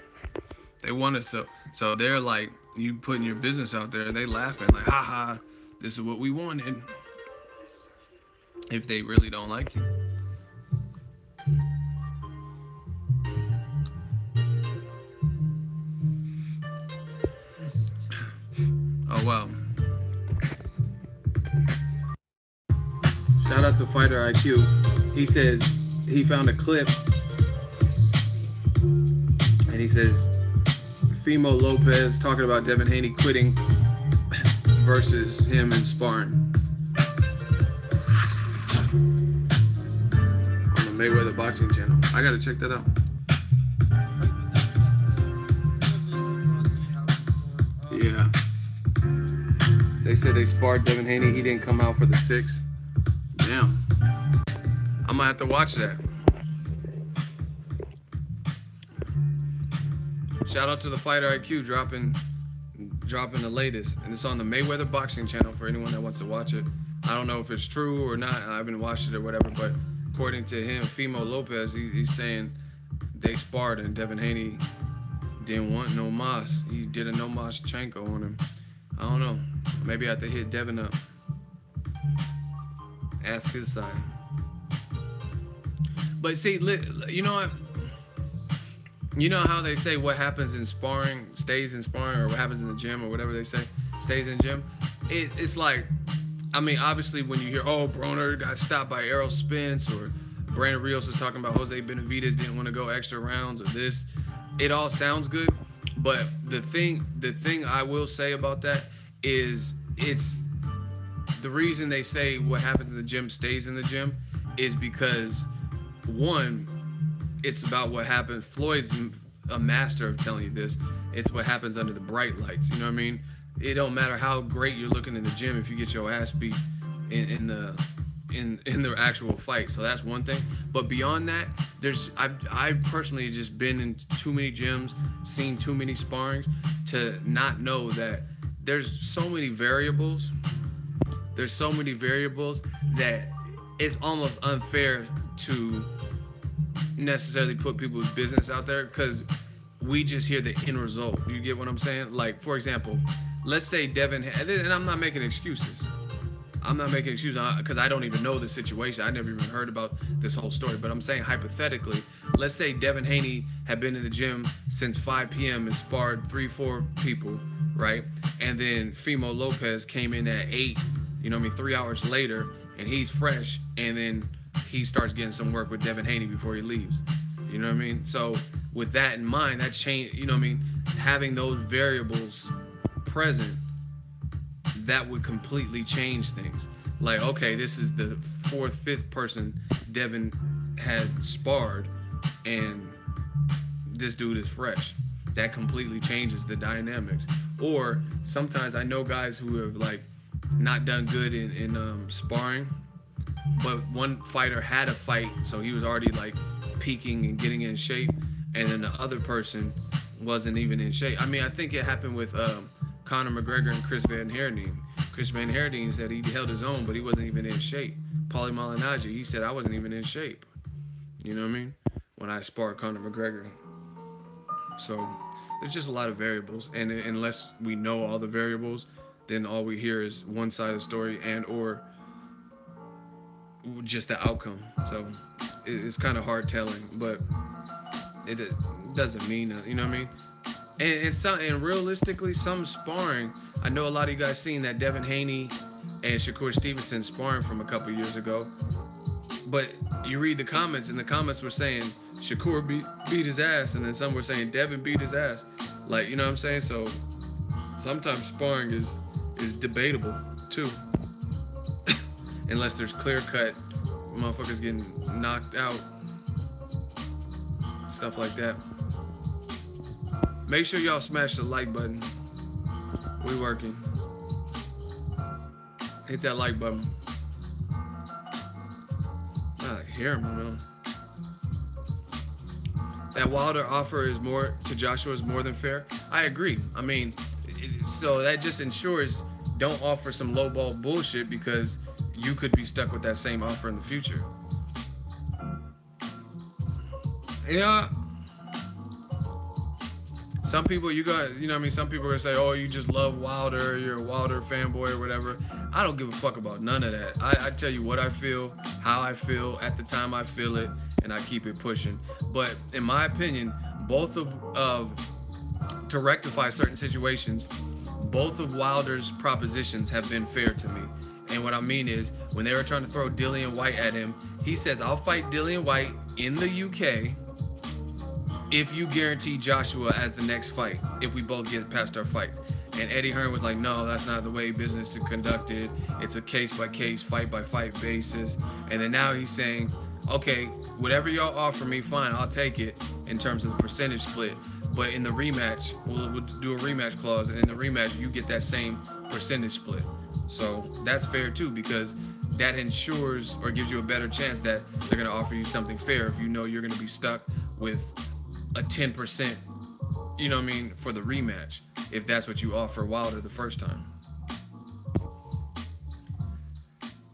They want to, so they're like, you putting your business out there, they laughing like, haha, this is what we wanted. If they really don't like you. Oh, wow. Shout out to Fighter IQ. He says he found a clip and he says Teofimo Lopez talking about Devin Haney quitting versus him in sparring on the Mayweather Boxing Channel. I gotta check that out. Yeah. They said they sparred Devin Haney. He didn't come out for the 6th. Damn. I'm gonna have to watch that. Shout out to the Fighter IQ dropping the latest, and it's on the Mayweather Boxing Channel for anyone that wants to watch it. I don't know if it's true or not. I haven't watched it or whatever, but according to him, Teofimo Lopez, he's saying they sparred and Devin Haney didn't want no mas. He did a no Lomachenko on him. I don't know. Maybe I have to hit Devin up. Ask his side. But see, you know what? You know how they say what happens in sparring stays in sparring, or what happens in the gym, or whatever they say stays in gym? It's like, I mean, obviously when you hear, oh, Broner got stopped by Errol Spence, or Brandon Rios is talking about Jose Benavidez didn't want to go extra rounds, or this, it all sounds good. But the thing I will say about that is, it's the reason they say what happens in the gym stays in the gym is because, one, it's about what happened. Floyd's a master of telling you this. It's what happens under the bright lights. You know what I mean? It don't matter how great you're looking in the gym if you get your ass beat in the actual fight. So that's one thing. But beyond that, I've personally just been in too many gyms, seen too many sparrings to not know that there's so many variables. There's so many variables that it's almost unfair to necessarily put people's business out there, because we just hear the end result. You get what I'm saying? Like, for example, let's say Devin, and I'm not making excuses. I'm not making excuses because I don't even know the situation. I never even heard about this whole story. But I'm saying hypothetically, let's say Devin Haney had been in the gym since 5 p.m. and sparred 3-4 people, right? And then Teofimo Lopez came in at 8, 3 hours later, and he's fresh, and then he starts getting some work with Devin Haney before he leaves. You know what I mean? So with that in mind, that change, having those variables present, that would completely change things. Like, okay, this is the 4th, 5th person Devin had sparred, and this dude is fresh. That completely changes the dynamics. Or sometimes I know guys who have like not done good in sparring, but one fighter had a fight, so he was already like peaking and getting in shape, and then the other person wasn't even in shape. I mean, I think it happened with Conor McGregor and Chris Van Heerden. Chris Van Heerden said he held his own, but he wasn't even in shape. Paulie Malignaggi, he said I wasn't even in shape. You know what I mean? When I sparred Conor McGregor. So there's just a lot of variables, and unless we know all the variables, then all we hear is one side of the story, and or just the outcome. So it's kind of hard telling, but it doesn't mean that, you know what I mean? And realistically, some sparring. I know a lot of you guys seen that Devin Haney and Shakur Stevenson sparring from a couple years ago, but you read the comments, and the comments were saying Shakur beat his ass, and then some were saying Devin beat his ass. Like, you know what I'm saying? So sometimes sparring is debatable too, unless there's clear cut motherfuckers getting knocked out, stuff like that. Make sure y'all smash the like button. We working. Hit that like button. I hear him, you know. That Wilder offer is more to Joshua is more than fair. I agree. I mean, so that just ensures don't offer some lowball bullshit, because you could be stuck with that same offer in the future. Yeah. Some people, you know what I mean? Some people are gonna say, oh, you just love Wilder, you're a Wilder fanboy or whatever. I don't give a fuck about none of that. I tell you what I feel, how I feel, at the time I feel it, and I keep it pushing. But in my opinion, both to rectify certain situations, both of Wilder's propositions have been fair to me. And what I mean is, when they were trying to throw Dillian White at him, he says, I'll fight Dillian White in the UK if you guarantee Joshua as the next fight, if we both get past our fights. And Eddie Hearn was like, no, that's not the way business is conducted. It's a case-by-case, fight-by-fight basis. And then now he's saying, okay, whatever y'all offer me, fine, I'll take it in terms of the percentage split. But in the rematch, we'll do a rematch clause, and in the rematch, you get that same percentage split. So that's fair too, because that ensures or gives you a better chance that they're gonna offer you something fair if you know you're gonna be stuck with a 10%, you know what I mean, for the rematch, if that's what you offer Wilder the first time.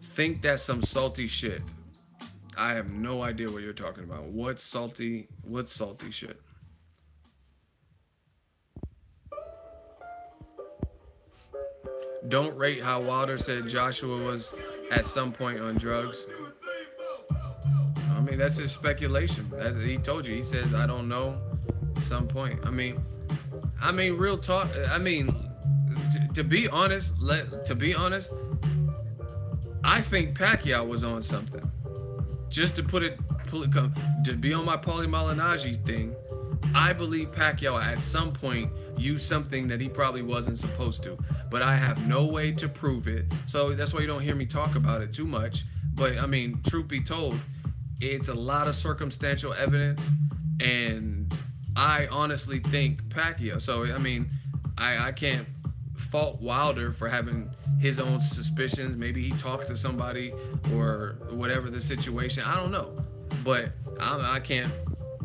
Think that's some salty shit. I have no idea what you're talking about. What's salty shit? Don't rate how Wilder said Joshua was at some point on drugs. I mean, that's his speculation. He told you. He says, I don't know, at some point. I mean, real talk. I mean, to be honest, I think Pacquiao was on something. Just to to be on my Paulie Malignaggi thing, I believe Pacquiao at some point used something that he probably wasn't supposed to. But I have no way to prove it. So that's why you don't hear me talk about it too much. But, I mean, truth be told, it's a lot of circumstantial evidence, and I honestly think Pacquiao. So, I mean, I can't fault Wilder for having his own suspicions. Maybe he talked to somebody or whatever the situation. I don't know. But I can't,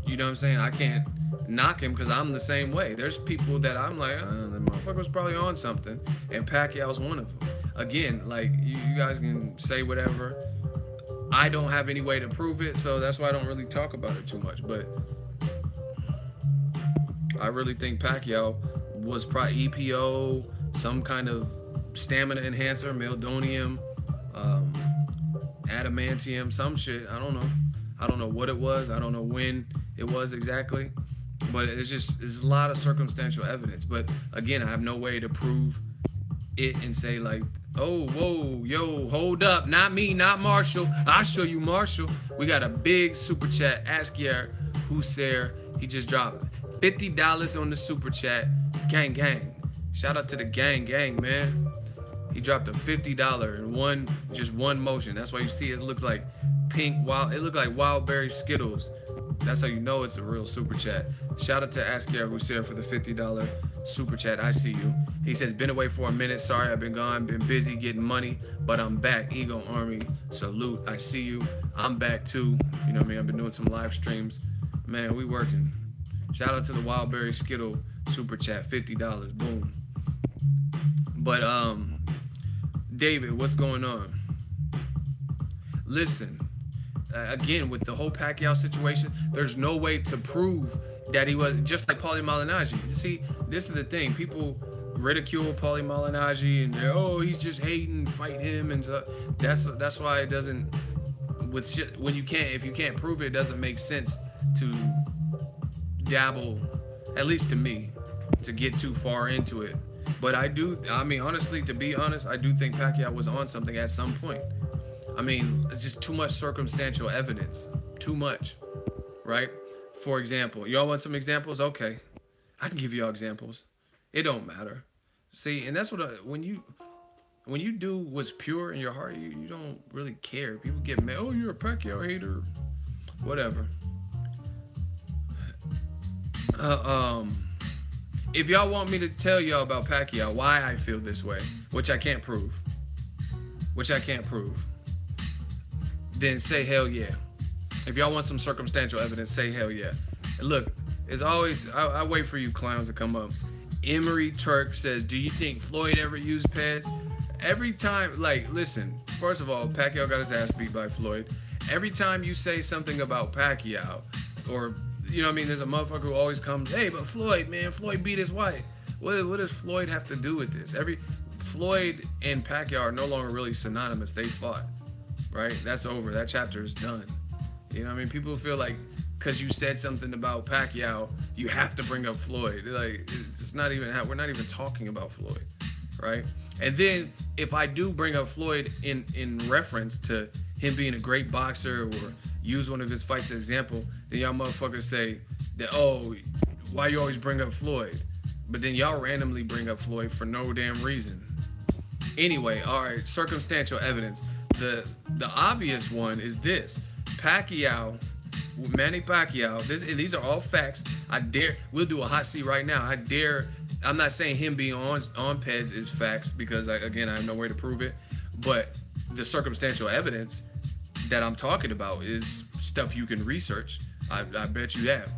you know what I'm saying? I can't knock him because I'm the same way. There's people that I'm like, the motherfucker was probably on something, and Pacquiao's one of them. Again, like, you guys can say whatever. I don't have any way to prove it, so that's why I don't really talk about it too much. But I really think Pacquiao was probably EPO, some kind of stamina enhancer, meldonium, adamantium, some shit. I don't know. I don't know what it was. I don't know when it was exactly. But there's a lot of circumstantial evidence. But again, I have no way to prove it and say like, oh, whoa, yo, hold up. Not me, not Marshall. I'll show you Marshall. We got a big super chat. Askier Hussein. He just dropped $50 on the super chat. Gang, gang. Shout out to the gang, man. He dropped a $50 in just one motion. That's why you see it looks like pink wild. It looked like wild berry Skittles. That's how you know it's a real super chat. Shout out to Askier Hussein for the $50 super chat. I see you. He says, been away for a minute. Sorry, I've been gone. Been busy getting money, but I'm back. Ego Army, salute. I see you. I'm back too. You know what I mean? I've been doing some live streams. Man, we working. Shout out to the wild berry Skittle super chat. $50. Boom. But David, what's going on? Listen, again, with the whole Pacquiao situation, there's no way to prove that he was, just like Paulie Malignaggi. You see, this is the thing. People ridicule Paulie Malignaggi and they're, oh, he's just hating, fight him, and that's why it doesn't, with shit, when you can't, if you can't prove it, it doesn't make sense to dabble, at least to me, to get too far into it. But I mean, honestly, to be honest, I do think Pacquiao was on something at some point. I mean, it's just too much circumstantial evidence. Too much, right? For example, y'all want some examples? Okay, I can give y'all examples. It don't matter. See, and that's what when you do what's pure in your heart, you don't really care. People get mad. Oh, you're a Pacquiao hater. Whatever. If y'all want me to tell y'all about Pacquiao, why I feel this way, which I can't prove, then say hell yeah. If y'all want some circumstantial evidence, say hell yeah. And look, it's always, I wait for you clowns to come up. Emery Turk says, do you think Floyd ever used pads? Every time, like, listen, first of all, Pacquiao got his ass beat by Floyd. Every time you say something about Pacquiao, or, you know what I mean, there's a motherfucker who always comes, hey, but Floyd, man, Floyd beat his wife. What does Floyd have to do with this? Floyd and Pacquiao are no longer really synonymous. They fought, right? That's over. That chapter is done. You know what I mean? People feel like because you said something about Pacquiao, you have to bring up Floyd. Like, it's not even, we're not even talking about Floyd, right? And then if I do bring up Floyd in reference to him being a great boxer or use one of his fights as an example, then y'all motherfuckers say that, oh, why you always bring up Floyd? But then y'all randomly bring up Floyd for no damn reason. Anyway, all right, circumstantial evidence. The obvious one is this. Pacquiao, Manny Pacquiao, these are all facts. We'll do a hot seat right now. I'm not saying him being on PEDs is facts because, again, I have no way to prove it. But the circumstantial evidence that I'm talking about is stuff you can research. I bet you that.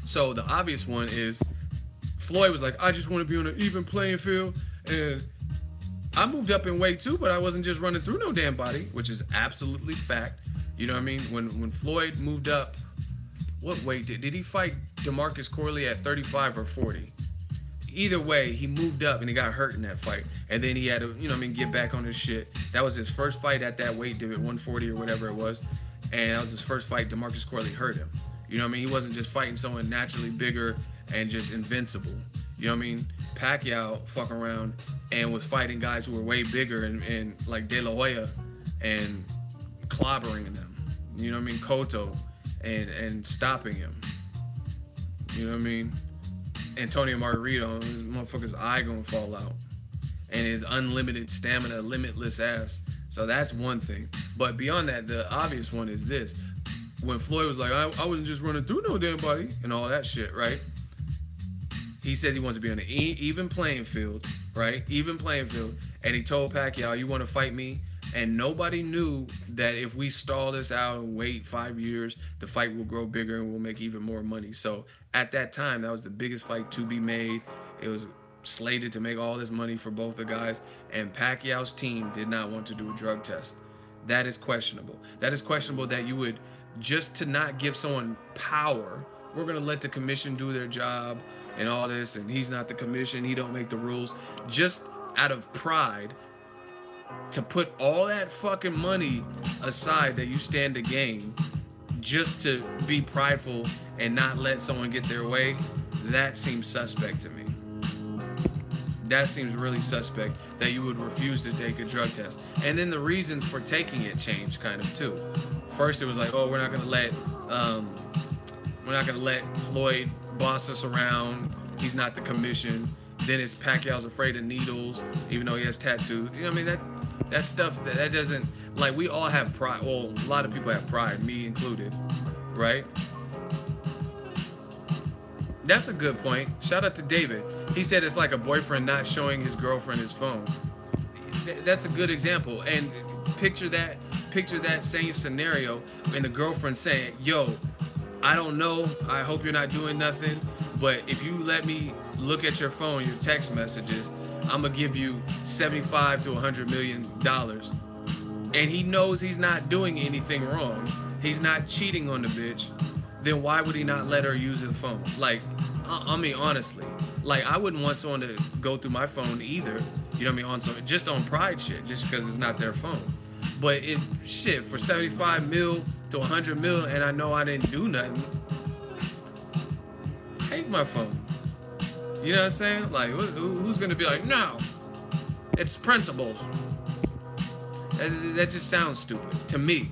So the obvious one is Floyd was like, I just want to be on an even playing field. And I moved up in weight too, but I wasn't just running through no damn body, which is absolutely fact. You know what I mean? When Floyd moved up, what weight did he fight DeMarcus Corley at 35 or 40? Either way, he moved up and he got hurt in that fight. And then he had to, you know what I mean, get back on his shit. That was his first fight at that weight divot, 140 or whatever it was. And that was his first fight. DeMarcus Corley hurt him. You know what I mean? He wasn't just fighting someone naturally bigger and just invincible. You know what I mean? Pacquiao fucking around and was fighting guys who were way bigger and like De La Hoya and clobbering them. You know what I mean? Cotto and stopping him. You know what I mean? Antonio Margarito, his motherfucker's eye gonna fall out. And his unlimited stamina, limitless ass. So that's one thing. But beyond that, the obvious one is this. When Floyd was like, I wasn't just running through no damn body and all that shit, right? He says he wants to be on an even playing field, right? Even playing field. And he told Pacquiao, you want to fight me? And nobody knew that if we stall this out and wait 5 years, the fight will grow bigger and we'll make even more money. So at that time, that was the biggest fight to be made. It was slated to make all this money for both the guys. And Pacquiao's team did not want to do a drug test. That is questionable. That is questionable that you would, just to not give someone power, we're going to let the commission do their job and all this, and he's not the commission, he don't make the rules, just out of pride, to put all that fucking money aside that you stand to gain just to be prideful and not let someone get their way, that seems suspect to me. That seems really suspect that you would refuse to take a drug test. And then the reason for taking it changed kind of too. First it was like, oh, we're not gonna let Floyd boss us around. He's not the commission. Then it's Pacquiao's afraid of needles, even though he has tattoos. You know what I mean? That stuff that doesn't, like, we all have pride. Well, a lot of people have pride, me included, right? That's a good point. Shout out to David. He said it's like a boyfriend not showing his girlfriend his phone. That's a good example. And picture that same scenario and the girlfriend saying, yo, I don't know, I hope you're not doing nothing, but if you let me look at your phone, your text messages, I'm gonna give you $75 to $100 million. And he knows he's not doing anything wrong. He's not cheating on the bitch. Then why would he not let her use the phone? Like, I mean, honestly, like, I wouldn't want someone to go through my phone either. You know what I mean? Just on pride shit, just because it's not their phone. But it shit for 75 mil to 100 mil, and I know I didn't do nothing. Take my phone. You know what I'm saying? Like, who's gonna be like, no, it's principles. That just sounds stupid to me.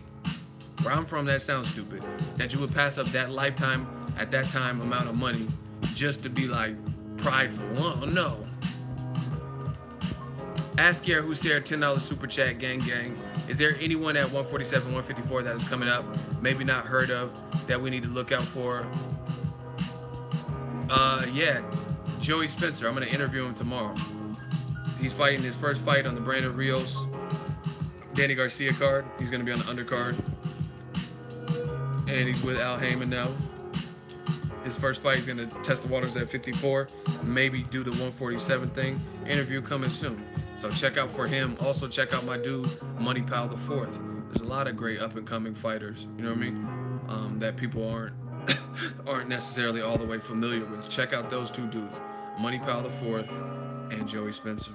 Where I'm from, that sounds stupid. That you would pass up that lifetime at that time amount of money just to be like prideful. Oh, no. Ask Air who's here, $10 super chat, gang. Is there anyone at 147, 154 that is coming up, maybe not heard of, that we need to look out for? Yeah, Joey Spencer. I'm gonna interview him tomorrow. He's fighting his first fight on the Brandon Rios Danny Garcia card. He's gonna be on the undercard. And he's with Al Heyman now. His first fight, he's gonna test the waters at 54, maybe do the 147 thing. Interview coming soon. So check out for him. Also check out my dude, Money Pal the Fourth. There's a lot of great up and coming fighters, you know what I mean? That people aren't necessarily all the way familiar with. Check out those two dudes, Money Pal the Fourth and Joey Spencer.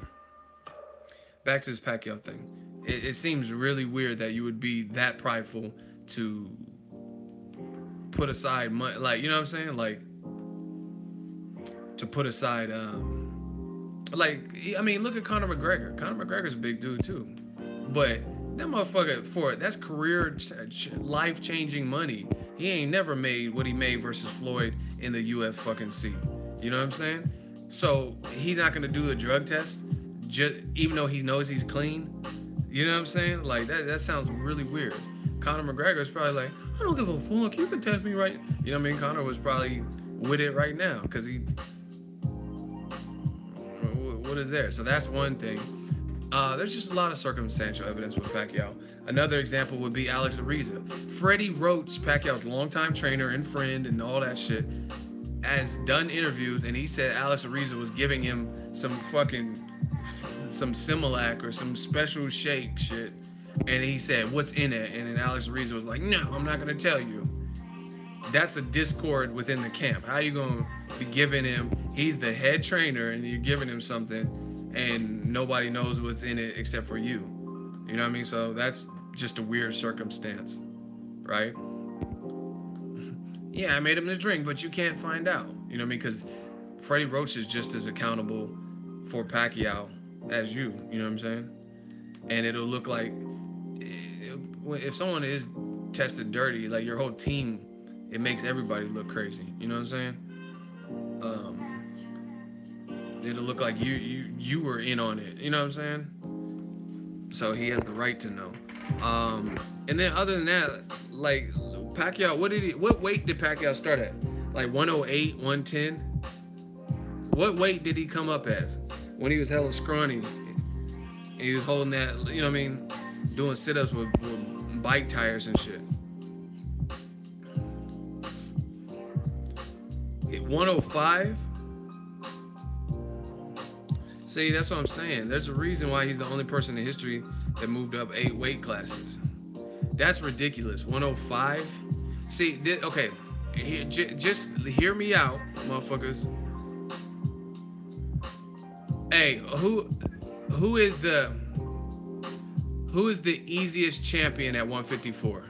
Back to this Pacquiao thing. It seems really weird that you would be that prideful to put aside money, like, you know what I'm saying? Like, to put aside, like, I mean, look at Conor McGregor. Conor McGregor's a big dude too, but that motherfucker, that's career, life-changing money. He ain't never made what he made versus Floyd in the UFC. You know what I'm saying? So he's not gonna do a drug test, just even though he knows he's clean. You know what I'm saying? Like that sounds really weird. Conor McGregor's probably like, I don't give a fuck. You can test me right. You know what I mean? Conor was probably with it right now because he. What is there? So that's one thing. There's just a lot of circumstantial evidence with Pacquiao. Another example would be Alex Ariza. Freddie Roach, Pacquiao's longtime trainer and friend and all that shit, has done interviews, and he said Alex Ariza was giving him some Similac or some special shake shit. And he said, what's in it? And then Alex Ariza was like, no, I'm not going to tell you. That's a discord within the camp. How you going to be giving him, he's the head trainer, and you're giving him something, and nobody knows what's in it except for you. You know what I mean? So that's just a weird circumstance, right? Yeah, I made him this drink, but you can't find out. You know what I mean? Because Freddie Roach is just as accountable for Pacquiao as you. You know what I'm saying? And it'll look like, if someone is tested dirty, like your whole team, it makes everybody look crazy. You know what I'm saying? It'll look like you were in on it. You know what I'm saying? So he has the right to know. And then other than that, like Pacquiao, what weight did Pacquiao start at? Like 108, 110? What weight did he come up as when he was hella scrawny? And he was holding that, you know what I mean, doing sit-ups with bike tires and shit. 105? See, that's what I'm saying. There's a reason why he's the only person in history that moved up 8 weight classes. That's ridiculous. 105? See, okay, just hear me out, motherfuckers. Hey, who is the easiest champion at 154?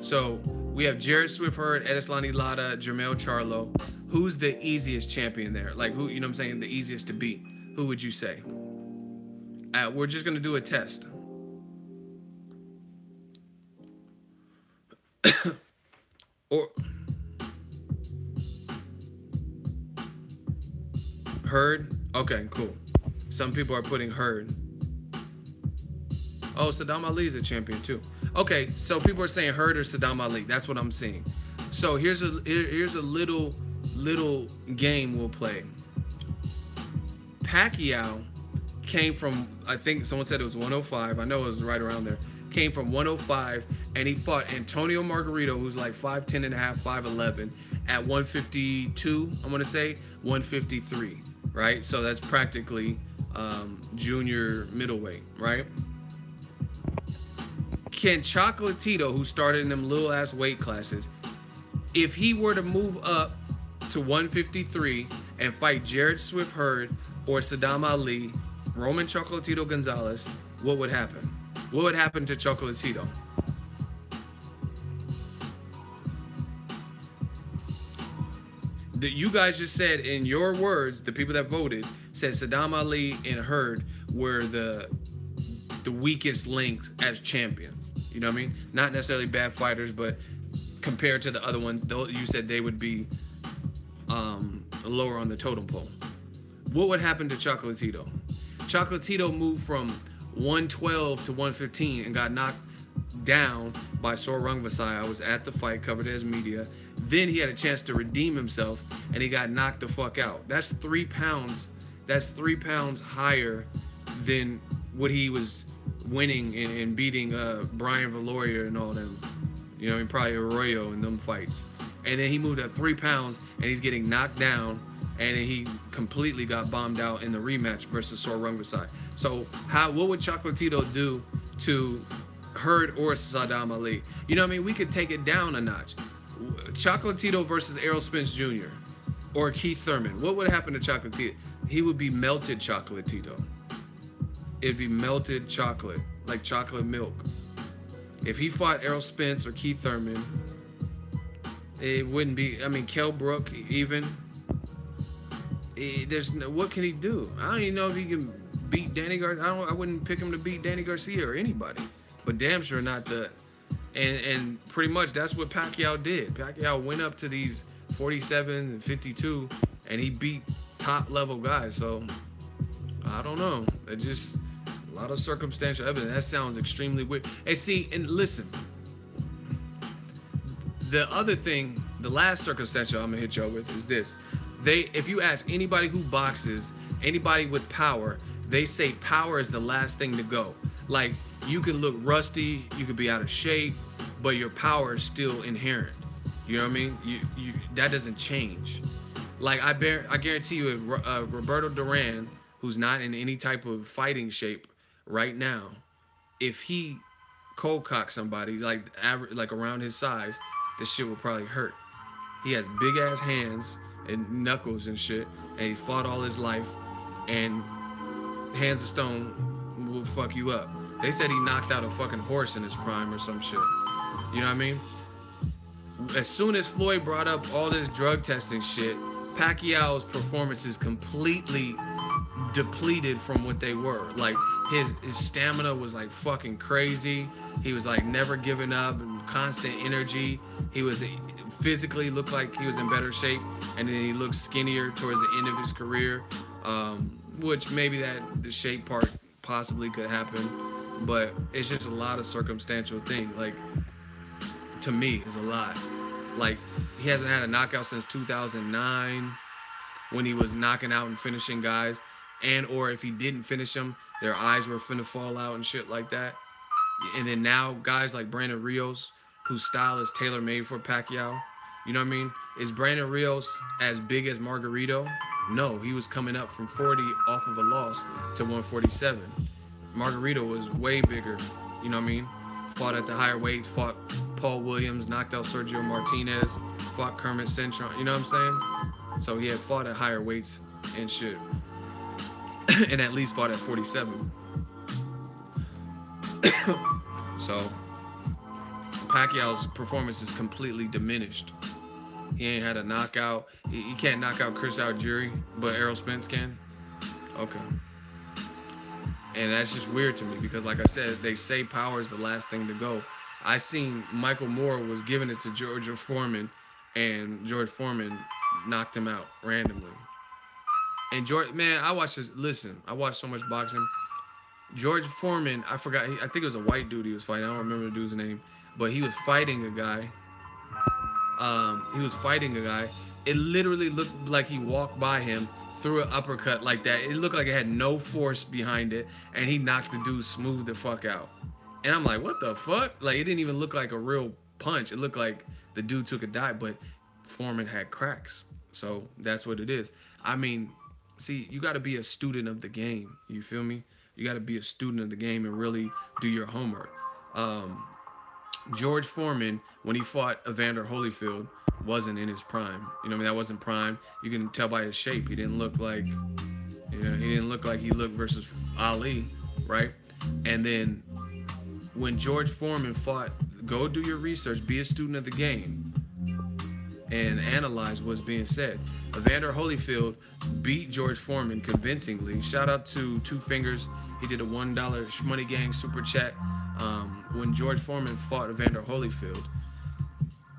So we have Jared Swift-Hurd, Edeslani Lara, Jermell Charlo. Who's the easiest champion there? Like who, you know what I'm saying, the easiest to beat? Who would you say? We're just gonna do a test. Or Hurd? Okay, cool. Some people are putting Hurd. Oh, Saddam Ali's a champion too. Okay, so people are saying Hurd or Saddam Ali. That's what I'm seeing. So here's a little game we'll play. Pacquiao came from, I think someone said it was 105. I know it was right around there. Came from 105, and he fought Antonio Margarito, who's like 5'10 and a half, 5'11, at 152. I'm gonna say 153, right? So that's practically junior middleweight, right? Can Chocolatito, who started in them little ass weight classes, if he were to move up to 153 and fight Jared Swift-Hurd or Saddam Ali, Roman Chocolatito Gonzalez, what would happen? What would happen to Chocolatito? You guys just said in your words, the people that voted said Saddam Ali and Hurd were the weakest links as champions. You know what I mean? Not necessarily bad fighters, but compared to the other ones, though, you said they would be lower on the totem pole. What would happen to Chocolatito? Chocolatito moved from 112 to 115 and got knocked down by Sor Rungvisai. I was at the fight, covered it as media. Then he had a chance to redeem himself, and he got knocked the fuck out. That's 3 pounds. That's 3 pounds higher than what he was winning and beating Brian Valoria and all them. You know, and probably Arroyo in them fights. And then he moved up 3 pounds, and he's getting knocked down, and then he completely got bombed out in the rematch versus Sor Rungvisai. So what would Chocolatito do to Hurd or Saddam Ali? You know what I mean? We could take it down a notch. Chocolatito versus Errol Spence Jr. or Keith Thurman. What would happen to Chocolatito? He would be melted Chocolatito. It'd be melted chocolate, like chocolate milk. If he fought Errol Spence or Keith Thurman, it wouldn't be. I mean, Kell Brook even. What can he do? I don't even know if he can beat Danny Garcia. I wouldn't pick him to beat Danny Garcia or anybody, but damn sure not the. And pretty much that's what Pacquiao did. Pacquiao went up to these 47 and 52, and he beat top level guys. So I don't know. It just a lot of circumstantial evidence. That sounds extremely weird. Hey, see, and listen. The other thing, the last circumstantial I'm gonna hit y'all with is this. If you ask anybody who boxes, anybody with power, they say power is the last thing to go. Like, you can look rusty, you could be out of shape, but your power is still inherent. You know what I mean? That doesn't change. Like, I guarantee you, if Roberto Duran, who's not in any type of fighting shape right now, if he cold cock somebody like around his size, this shit will probably hurt. He has big ass hands and knuckles and shit, and he fought all his life, and hands of stone will fuck you up. They said he knocked out a fucking horse in his prime or some shit. You know what I mean? As soon as Floyd brought up all this drug testing shit, Pacquiao's performances completely depleted from what they were. Like, his stamina was like fucking crazy. He was like never giving up and constant energy. He was physically looked like he was in better shape, and then he looked skinnier towards the end of his career, which maybe the shape part possibly could happen, but it's just a lot of circumstantial things. Like, to me, it's a lot. Like, he hasn't had a knockout since 2009 when he was knocking out and finishing guys, or if he didn't finish them, their eyes were finna fall out and shit like that. And then now guys like Brandon Rios, whose style is tailor-made for Pacquiao. You know what I mean? Is Brandon Rios as big as Margarito? No, he was coming up from 40 off of a loss to 147. Margarito was way bigger, you know what I mean? Fought at the higher weights, fought Paul Williams, knocked out Sergio Martinez, fought Kermit Cintron, you know what I'm saying? So he had fought at higher weights and shit. And at least fought at 47. So Pacquiao's performance is completely diminished. He ain't had a knockout. He can't knock out Chris Algieri, but Errol Spence can. Okay. And that's just weird to me because, like I said, they say power is the last thing to go. I seen Michael Moore was giving it to George Foreman, and George Foreman knocked him out randomly. And I watched so much boxing. George Foreman, I forgot, I think it was a white dude he was fighting. I don't remember the dude's name, but he was fighting a guy. It literally looked like he walked by him, threw an uppercut like that. It looked like it had no force behind it, and he knocked the dude smooth the fuck out. And I'm like, what the fuck? Like, it didn't even look like a real punch. It looked like the dude took a dive, but Foreman had cracks. So that's what it is. I mean, see, you got to be a student of the game. You feel me? You got to be a student of the game and really do your homework. George Foreman, when he fought Evander Holyfield, wasn't in his prime. You know what I mean? That wasn't prime. You can tell by his shape. He didn't look like, he looked versus Ali, right? And then when George Foreman fought, go do your research, be a student of the game, and analyze what's being said. Evander Holyfield beat George Foreman convincingly. Shout out to Two Fingers. He did a $1 Shmoney Gang super chat. When George Foreman fought Evander Holyfield,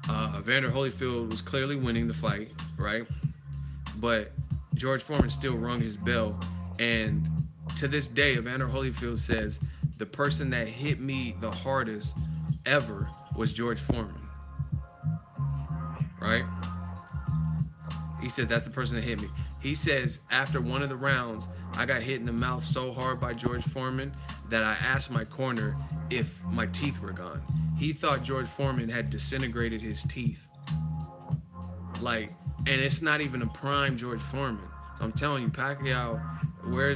Evander Holyfield was clearly winning the fight, right? But George Foreman still rung his bell. And to this day, Evander Holyfield says, the person that hit me the hardest ever was George Foreman, right? He said, that's the person that hit me. He says, after one of the rounds, I got hit in the mouth so hard by George Foreman that I asked my corner if my teeth were gone. He thought George Foreman had disintegrated his teeth. Like, and it's not even a prime George Foreman. So I'm telling you, Pacquiao, where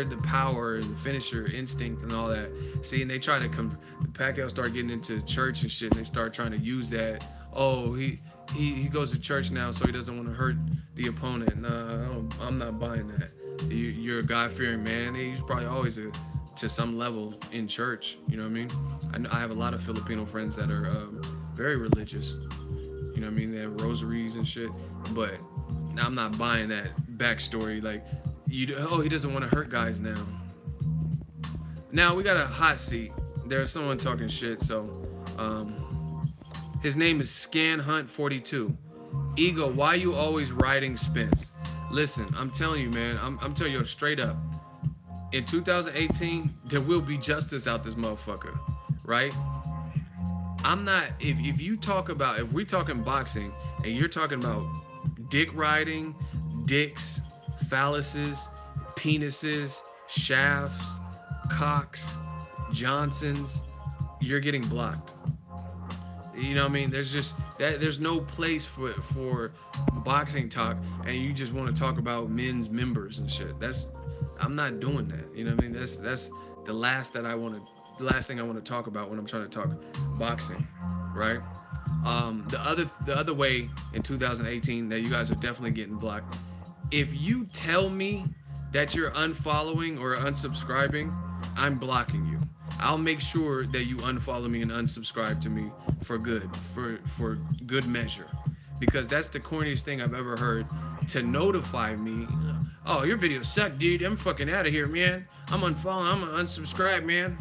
the power and the finisher instinct and all that. See, and they try to come, Pacquiao start getting into church and shit, and they start trying to use that. Oh, he goes to church now, so he doesn't want to hurt the opponent. Nah, I'm not buying that. You're a God-fearing man. He's probably always to some level in church. You know what I mean? I have a lot of Filipino friends that are very religious. You know what I mean? They have rosaries and shit. But I'm not buying that backstory. Like, he doesn't want to hurt guys now. Now we got a hot seat. There's someone talking shit. So, his name is ScanHunt42. Ego, why you always riding Spence? Listen, I'm telling you, man. I'm telling you straight up. In 2018, there will be justice out this motherfucker, right? I'm not. If we talking boxing and you're talking about dick riding, dicks, phalluses, penises, shafts, cocks, Johnsons, you're getting blocked. You know what I mean? There's no place for boxing talk, and you just want to talk about men's members and shit. I'm not doing that. You know what I mean? That's the last thing I want to talk about when I'm trying to talk boxing, right? The other way in 2018 that you guys are definitely getting blocked. If you tell me that you're unfollowing or unsubscribing, I'm blocking you. I'll make sure that you unfollow me and unsubscribe to me for good, for good measure, because that's the corniest thing I've ever heard. To notify me, oh, your videos suck, dude. I'm fucking out of here, man. I'm unfollowing. I'm unsubscribe, man.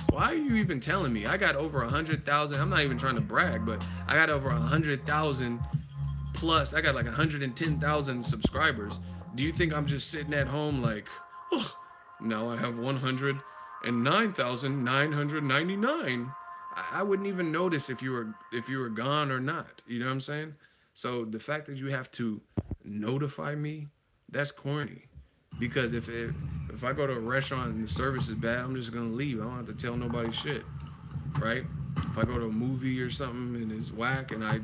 Why are you even telling me? I got over 100,000. I'm not even trying to brag, but I got over 100,000 plus. I got like 110,000 subscribers. Do you think I'm just sitting at home like, oh, now I have 109,999? I wouldn't even notice if you were gone or not. You know what I'm saying? So the fact that you have to notify me, that's corny. Because if I go to a restaurant and the service is bad, I'm just gonna leave. I don't have to tell nobody shit, right? If I go to a movie or something and it's whack and I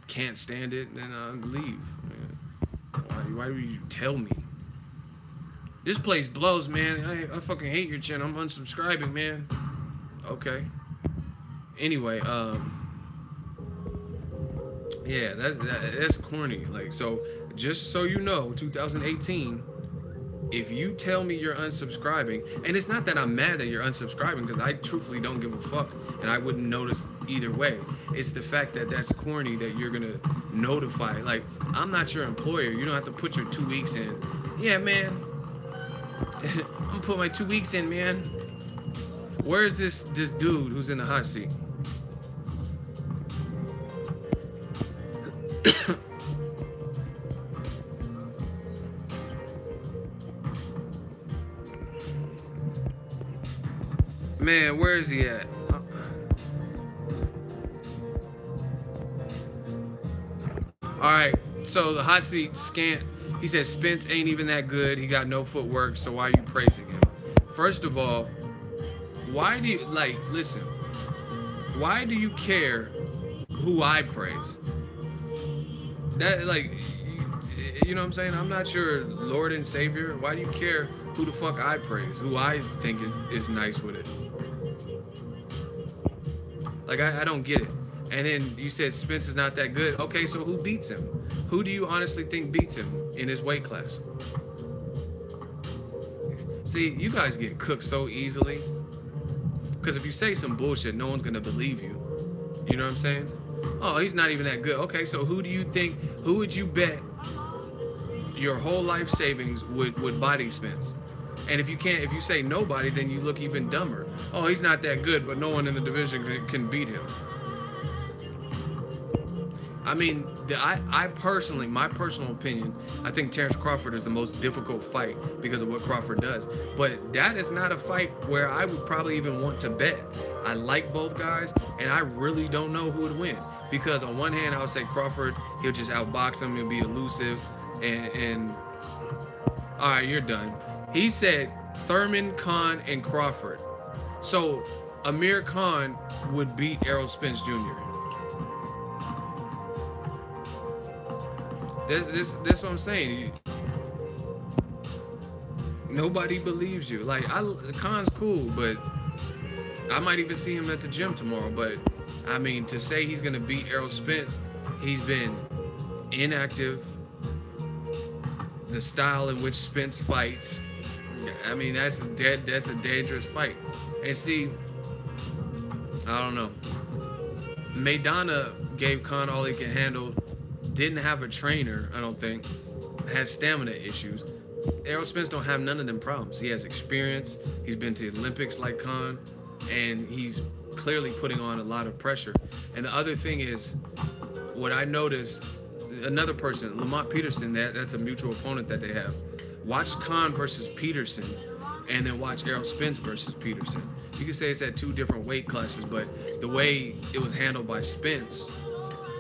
can't stand it, then I'll leave. Why do you tell me? This place blows, man. I fucking hate your channel. I'm unsubscribing, man. Okay. Anyway, yeah, that's corny. Like, so just so you know, 2018, if you tell me you're unsubscribing, and it's not that I'm mad that you're unsubscribing, because I truthfully don't give a fuck, and I wouldn't notice either way. It's the fact that that's corny that you're gonna notify. Like, I'm not your employer. You don't have to put your 2 weeks in. Yeah, man. I'm gonna put my 2 weeks in, man. Where's this dude who's in the hot seat? Man, where is he at? All right, so the hot seat Scant. He said Spence ain't even that good. He got no footwork, so why are you praising him? First of all, why do you, like, listen, why do you care who I praise? That, like, you know what I'm saying? I'm not your Lord and Savior. Why do you care who the fuck I praise? Who I think is nice with it? Like, I don't get it. And then you said Spence is not that good. Okay, so who beats him? Who do you honestly think beats him in his weight class? See, you guys get cooked so easily. Because if you say some bullshit, no one's gonna believe you. You know what I'm saying? Oh, he's not even that good. Okay, so who would you bet your whole life savings would body Spence? And if you say nobody, then you look even dumber. Oh, he's not that good, but no one in the division can beat him. I mean, I personally, my personal opinion, I think Terrence Crawford is the most difficult fight because of what Crawford does. But that is not a fight where I would probably even want to bet. I like both guys, and I really don't know who would win. Because on one hand, I would say Crawford, he'll just outbox him, he'll be elusive, and all right, you're done. He said Thurman, Khan, and Crawford. So Amir Khan would beat Errol Spence Jr. That's what I'm saying. Nobody believes you. Like, Khan's cool, but I might even see him at the gym tomorrow. But I mean, to say he's gonna beat Errol Spence, he's been inactive. The style in which Spence fights, I mean, that's a dangerous fight. And see, I don't know. Maidana gave Khan all he could handle. Didn't have a trainer, I don't think. Has stamina issues. Errol Spence don't have none of them problems. He has experience. He's been to the Olympics like Khan, and he's clearly putting on a lot of pressure. And the other thing is, what I noticed, another person, Lamont Peterson, that's a mutual opponent that they have. Watch Khan versus Peterson, and then watch Errol Spence versus Peterson. You can say it's at two different weight classes, but the way it was handled by Spence,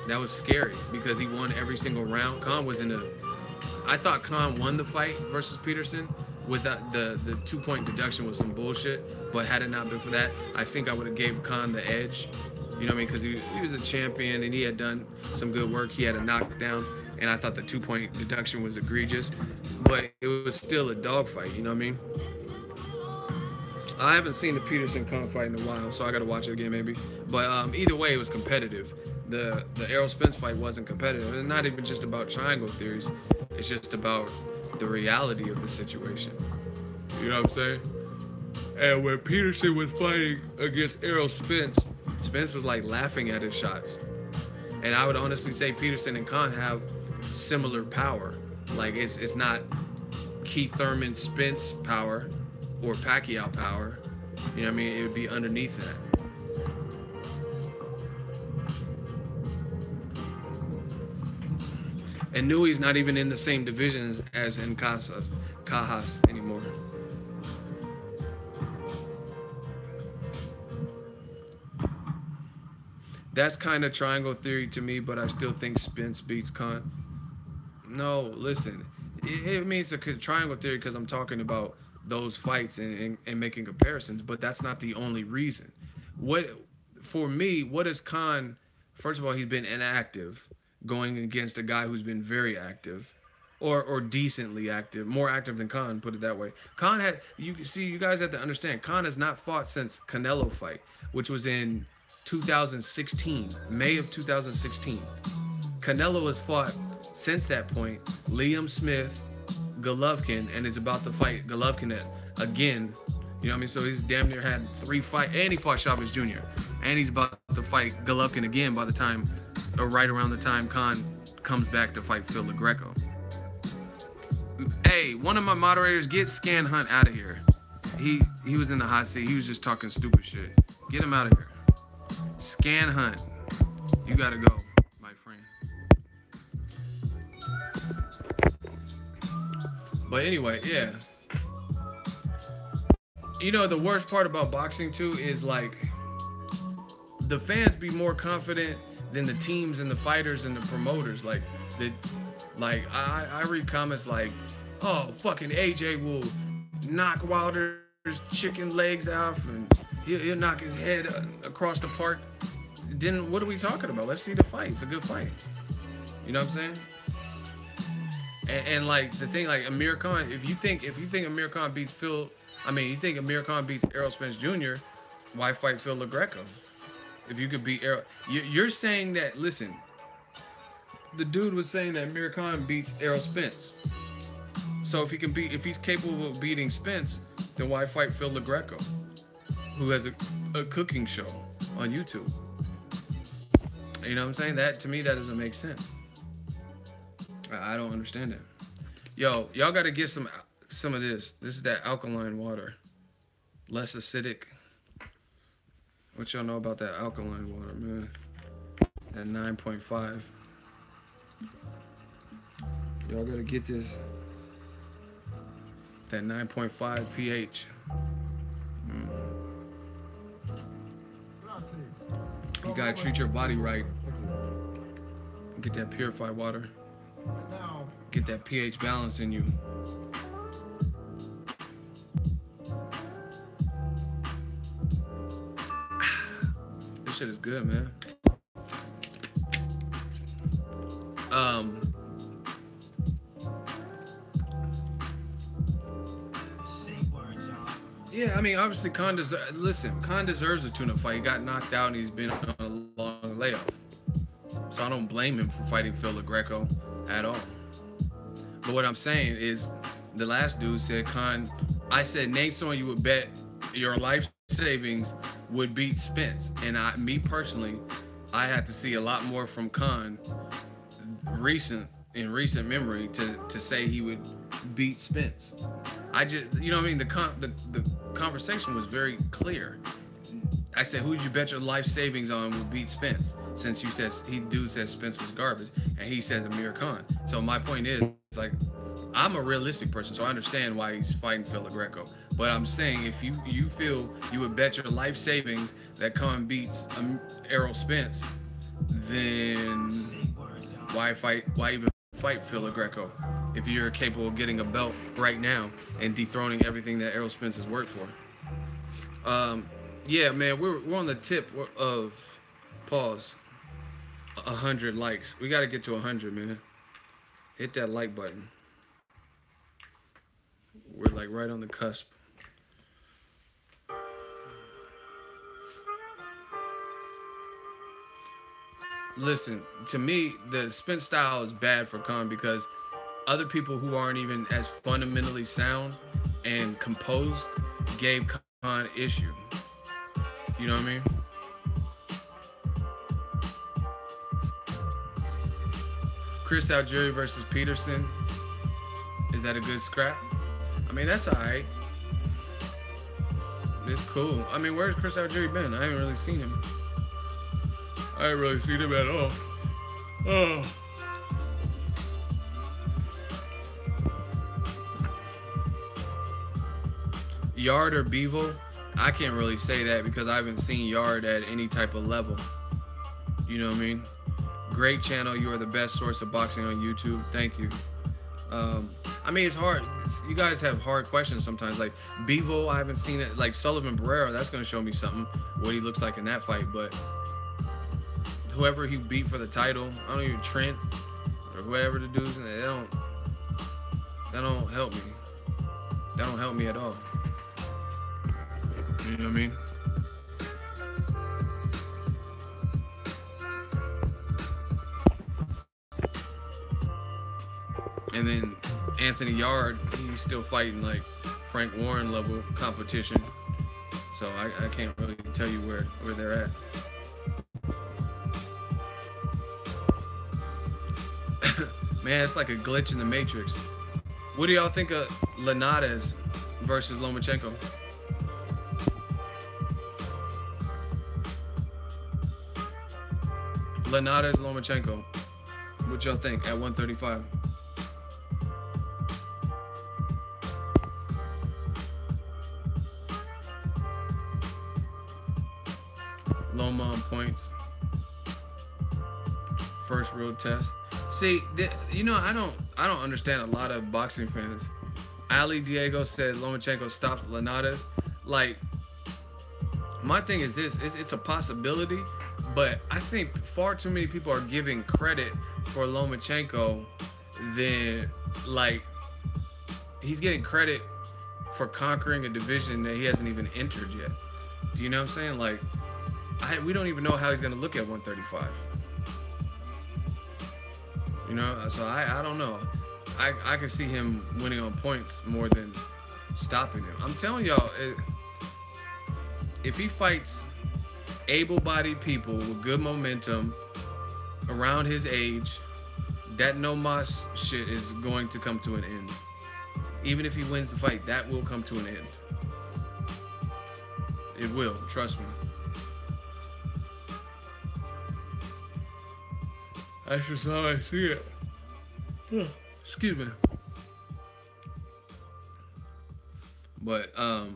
that was scary because he won every single round. Khan was I thought Khan won the fight versus Peterson without the 2-point deduction was some bullshit. But had it not been for that, I think I would have gave Khan the edge. You know what I mean? Because he was a champion and he had done some good work. He had a knockdown, and I thought the 2-point deduction was egregious. But it was still a dogfight. You know what I mean? I haven't seen the Peterson-Khan fight in a while, so I got to watch it again maybe. But either way, it was competitive. The Errol Spence fight wasn't competitive. It's not even just about triangle theories. It's just about the reality of the situation. You know what I'm saying? And when Peterson was fighting against Errol Spence, Spence was like laughing at his shots. And I would honestly say Peterson and Khan have similar power. Like it's not Keith Thurman Spence power or Pacquiao power. You know what I mean? It would be underneath that. And Nui's not even in the same divisions as in Cajas anymore. That's kind of triangle theory to me, but I still think Spence beats Khan. No, listen. It means a triangle theory because I'm talking about those fights and making comparisons, but that's not the only reason. For me, what is Khan? First of all, he's been inactive, going against a guy who's been very active, or decently active, more active than Khan, put it that way. Khan you guys have to understand, Khan has not fought since Canelo fight, which was in 2016, May of 2016. Canelo has fought since that point Liam Smith, Golovkin, and is about to fight Golovkin again. You know what I mean? So he's damn near had 3 fights, and he fought Chavez Jr. And he's about to fight Golovkin again by the time, or right around the time Khan comes back to fight Phil LaGreco. Hey, one of my moderators, get Scan Hunt out of here. He was in the hot seat. He was just talking stupid shit. Get him out of here. Scan Hunt, you gotta go, my friend. But anyway, yeah. You know, the worst part about boxing too is like the fans be more confident than the teams and the fighters and the promoters. Like I read comments like, oh, fucking AJ will knock Wilder's chicken legs off and he'll knock his head across the park. Then what are we talking about? Let's see the fight. It's a good fight. You know what I'm saying? And like the thing, like Amir Khan, if you think Amir Khan beats you think Amir Khan beats Errol Spence Jr., why fight Phil LaGreco? If you could beat Errol, you're saying that. Listen, the dude was saying that Amir Khan beats Errol Spence. So if he's capable of beating Spence, then why fight Phil LaGreco? who has a cooking show on YouTube. You know what I'm saying? That to me, that doesn't make sense. I don't understand it. Yo, y'all got to get some of this. This is that alkaline water, less acidic. What y'all know about that alkaline water, man? At 9.5. Y'all gotta get this. That 9.5 pH. You gotta treat your body right. Get that purified water. Get that pH balance in you. This shit is good, man. Yeah, I mean, obviously, Khan deserves a tune-up fight. He got knocked out and he's been on a long layoff. So I don't blame him for fighting Phil Greco at all. But what I'm saying is, the last dude said, Khan, I said, name someone you would bet your life savings would beat Spence. And me personally, I had to see a lot more from Khan in recent memory to say he would beat Spence. I just, you know what I mean? The conversation was very clear. I said, who'd you bet your life savings on would beat Spence? Since you said, dude said Spence was garbage, and he says Amir Khan. So my point is, like, I'm a realistic person, so I understand why he's fighting Phil Greco. But I'm saying, if you feel you would bet your life savings that Khan beats Errol Spence, then why even fight Phil Greco if you're capable of getting a belt right now and dethroning everything that Errol Spence has worked for? Yeah, man, we're on the tip of 100 likes. We got to get to 100, man. Hit that like button. We're like right on the cusp. Listen, to me, the Spence style is bad for Khan because other people who aren't even as fundamentally sound and composed gave Khan issue. You know what I mean? Chris Algieri versus Peterson. Is that a good scrap? I mean, that's all right. It's cool. I mean, where's Chris Algieri been? I haven't really seen him. I ain't really seen him at all. Oh. Yard or Bevo? I can't really say that because I haven't seen Yard at any type of level. You know what I mean? Great channel. You are the best source of boxing on YouTube. Thank you. I mean, it's hard. You guys have hard questions sometimes. Like Bevo, I haven't seen it. Like Sullivan Barrera, that's going to show me something, what he looks like in that fight. But whoever he beat for the title, I don't even Trent or whatever the dudes, that don't help me. That don't help me at all. You know what I mean? And then Anthony Yard, he's still fighting like Frank Warren level competition. So I can't really tell you where they're at. Man, it's like a glitch in the Matrix. What do y'all think of Linares versus Lomachenko? Linares, Lomachenko. What y'all think at 135? Loma on points. First real test. See, you know, I don't understand a lot of boxing fans. Ali Diego said Lomachenko stops Linares. Like, my thing is this: it's a possibility, but I think far too many people are giving credit for Lomachenko. Then, like, he's getting credit for conquering a division that he hasn't even entered yet. Do you know what I'm saying? Like, we don't even know how he's gonna look at 135. You know, so I don't know. I can see him winning on points more than stopping him. I'm telling y'all, if he fights able-bodied people with good momentum around his age, that no mas shit is going to come to an end. Even if he wins the fight, that will come to an end. It will, trust me. That's just how I see it. Excuse me. But I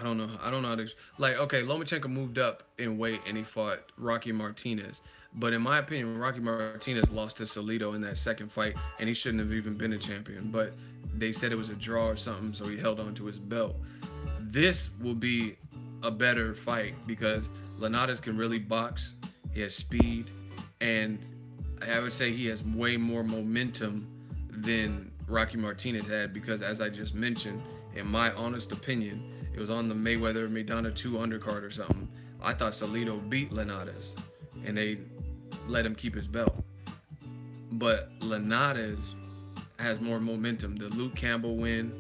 don't know. I don't know how to, like, okay, Lomachenko moved up in weight and he fought Rocky Martinez. But in my opinion, Rocky Martinez lost to Salido in that second fight, and he shouldn't have even been a champion. But they said it was a draw or something, so he held on to his belt. This will be a better fight because Linares can really box. He has speed, and I would say he has way more momentum than Rocky Martinez had because, as I just mentioned, in my honest opinion, it was on the Mayweather-Maidana 2 undercard or something. I thought Salido beat Linares, and they let him keep his belt. But Linares has more momentum. The Luke Campbell win,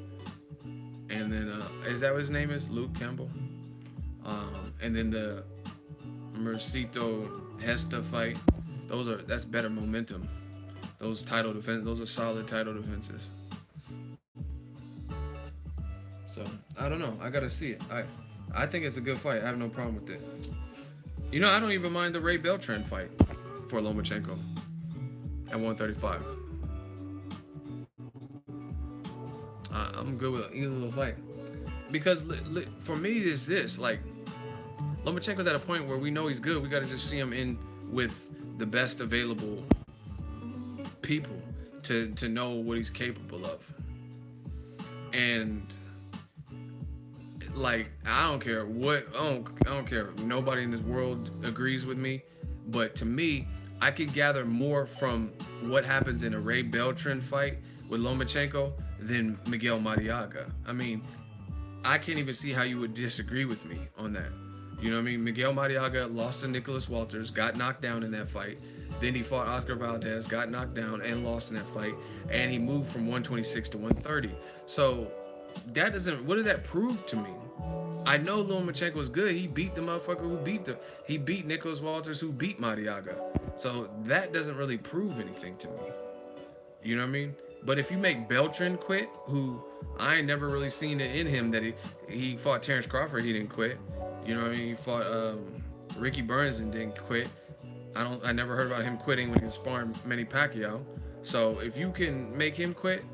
and then is that what his name is? Luke Campbell? And then the Mercito Hesta fight. That's better momentum. Those are solid title defenses. So I don't know. I gotta see it. I think it's a good fight. I have no problem with it. You know, I don't even mind the Ray Beltran fight for Lomachenko at 135. I'm good with either little fight because for me, it's this, like, Lomachenko's at a point where we know he's good. We got to just see him in with the best available people to know what he's capable of. And like, I don't care what, I don't care. Nobody in this world agrees with me, but to me, I could gather more from what happens in a Ray Beltran fight with Lomachenko than Miguel Mariaga. I mean, I can't even see how you would disagree with me on that. You know what I mean? Miguel Mariaga lost to Nicholas Walters, got knocked down in that fight. Then he fought Oscar Valdez, got knocked down and lost in that fight. And he moved from 126 to 130. So that doesn't, what does that prove to me? I know Lomachenko was good. He beat the motherfucker who he beat Nicholas Walters who beat Mariaga. So that doesn't really prove anything to me. You know what I mean? But if you make Beltran quit, who I ain't never really seen it in him that he fought Terrence Crawford, he didn't quit. You know what I mean? He fought Ricky Burns and didn't quit. I never heard about him quitting when he was sparring Manny Pacquiao. So if you can make him quit,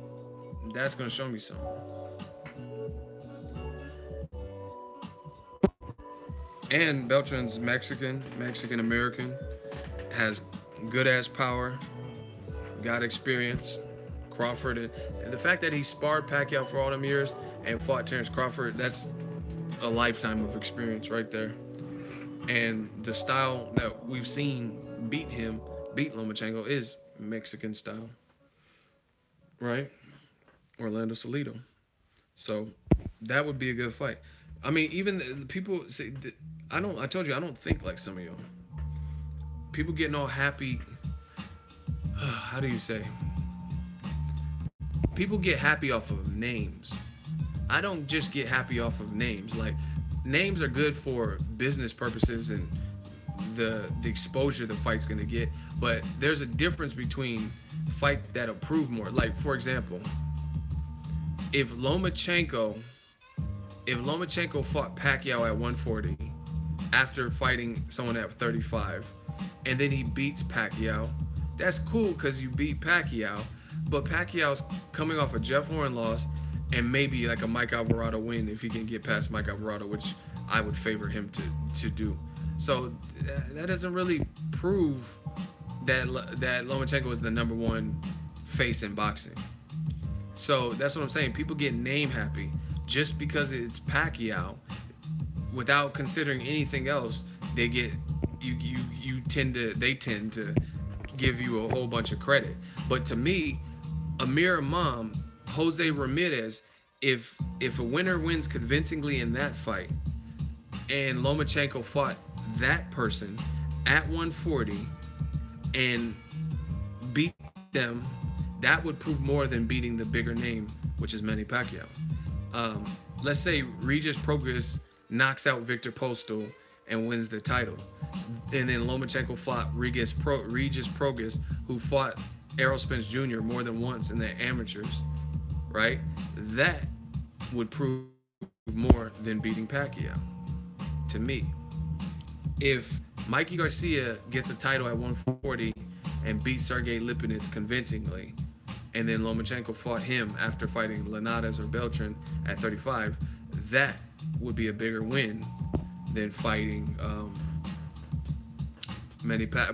that's gonna show me something. And Beltran's Mexican American, has good ass power, got experience. Crawford, and the fact that he sparred Pacquiao for all them years and fought Terrence Crawford, that's a lifetime of experience right there. And the style that we've seen beat Lomachenko is Mexican style, right? Orlando Salido. So that would be a good fight. I mean, even the people say, I told you, I don't think like some of y'all. People getting all happy. How do you say? People get happy off of names. I don't just get happy off of names. Like, names are good for business purposes and the exposure the fight's gonna get. But there's a difference between fights that'll prove more. Like, for example, if Lomachenko fought Pacquiao at 140 after fighting someone at 35, and then he beats Pacquiao, that's cool because you beat Pacquiao. But Pacquiao's coming off a Jeff Horn loss and maybe like a Mike Alvarado win if he can get past Mike Alvarado, which I would favor him to do. So that doesn't really prove that Lomachenko is the #1 face in boxing. So that's what I'm saying. People get name happy just because it's Pacquiao without considering anything else. They tend to give you a whole bunch of credit. But to me, Amir Imam, Jose Ramirez, if a winner wins convincingly in that fight and Lomachenko fought that person at 140 and beat them, that would prove more than beating the bigger name, which is Manny Pacquiao. let's say Regis Prograis knocks out Victor Postal and wins the title, and then Lomachenko fought Regis Prograis, who fought Errol Spence Jr. more than once in the amateurs, right? That would prove more than beating Pacquiao, to me. If Mikey Garcia gets a title at 140 and beats Sergey Lipinets convincingly, and then Lomachenko fought him after fighting Linares or Beltran at 35, that would be a bigger win than fighting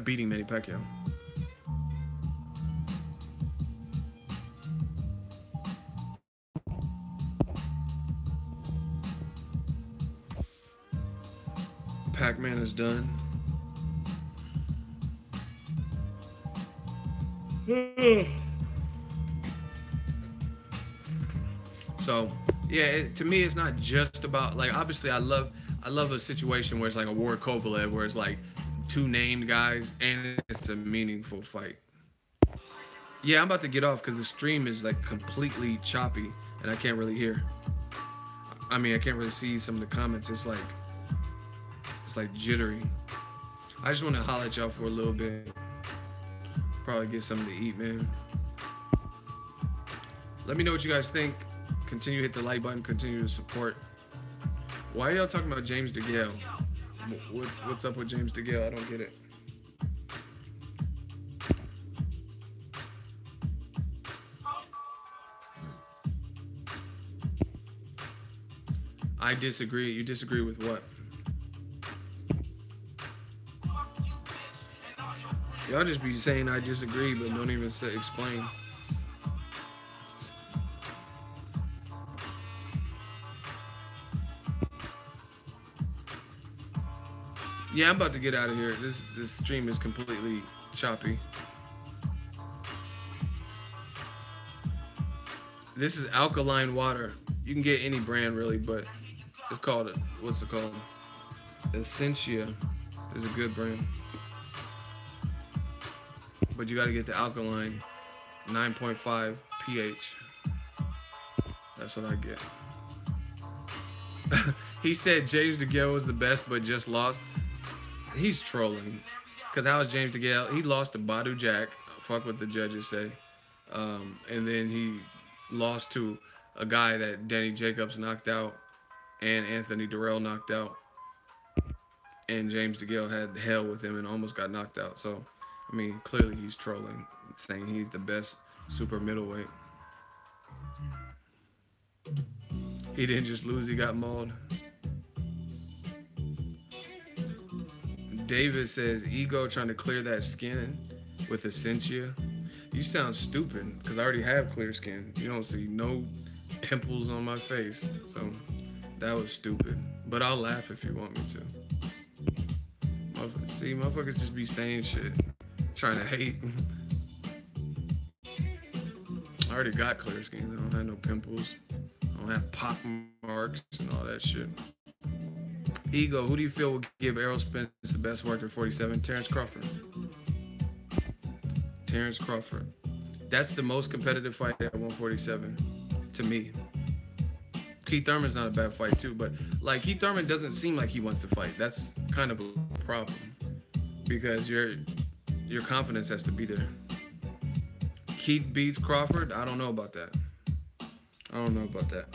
beating Manny Pacquiao. Pac-Man is done. So yeah, to me, it's not just about, like, obviously I love a situation where it's like a Ward Kovalev, where it's like two named guys and it's a meaningful fight. Yeah, I'm about to get off because the stream is like completely choppy and I can't really hear. I mean, I can't really see some of the comments. It's like jittery. I just want to holler at y'all for a little bit. Probably get something to eat, man. Let me know what you guys think. Continue to hit the like button. Continue to support. Why are y'all talking about James DeGale? What's up with James DeGale? I don't get it. I disagree. You disagree with what? Y'all just be saying I disagree, but don't even explain. Yeah, I'm about to get out of here. This stream is completely choppy. This is alkaline water. You can get any brand really, but it's called what's it called? Essentia is a good brand. But you got to get the alkaline 9.5 pH. That's what I get. He said James DeGale was the best, but just lost. He's trolling. Because how is James DeGale? He lost to Badu Jack. Fuck what the judges say. And then he lost to a guy that Danny Jacobs knocked out and Anthony Durrell knocked out. And James DeGale had hell with him and almost got knocked out. So, I mean, clearly he's trolling, saying he's the best super middleweight. He didn't just lose, he got mauled. David says, ego trying to clear that skin with Essentia. You sound stupid, because I already have clear skin. You don't see no pimples on my face. So that was stupid. But I'll laugh if you want me to. See, motherfuckers just be saying shit, trying to hate. I already got clear skin. I don't have no pimples. I don't have pock marks and all that shit. Ego, who do you feel will give Errol Spence the best work at 47? Terrence Crawford. Terrence Crawford. That's the most competitive fight at 147 to me. Keith Thurman's not a bad fight too, but like Keith Thurman doesn't seem like he wants to fight. That's kind of a problem because your confidence has to be there. Keith beats Crawford. I don't know about that. I don't know about that.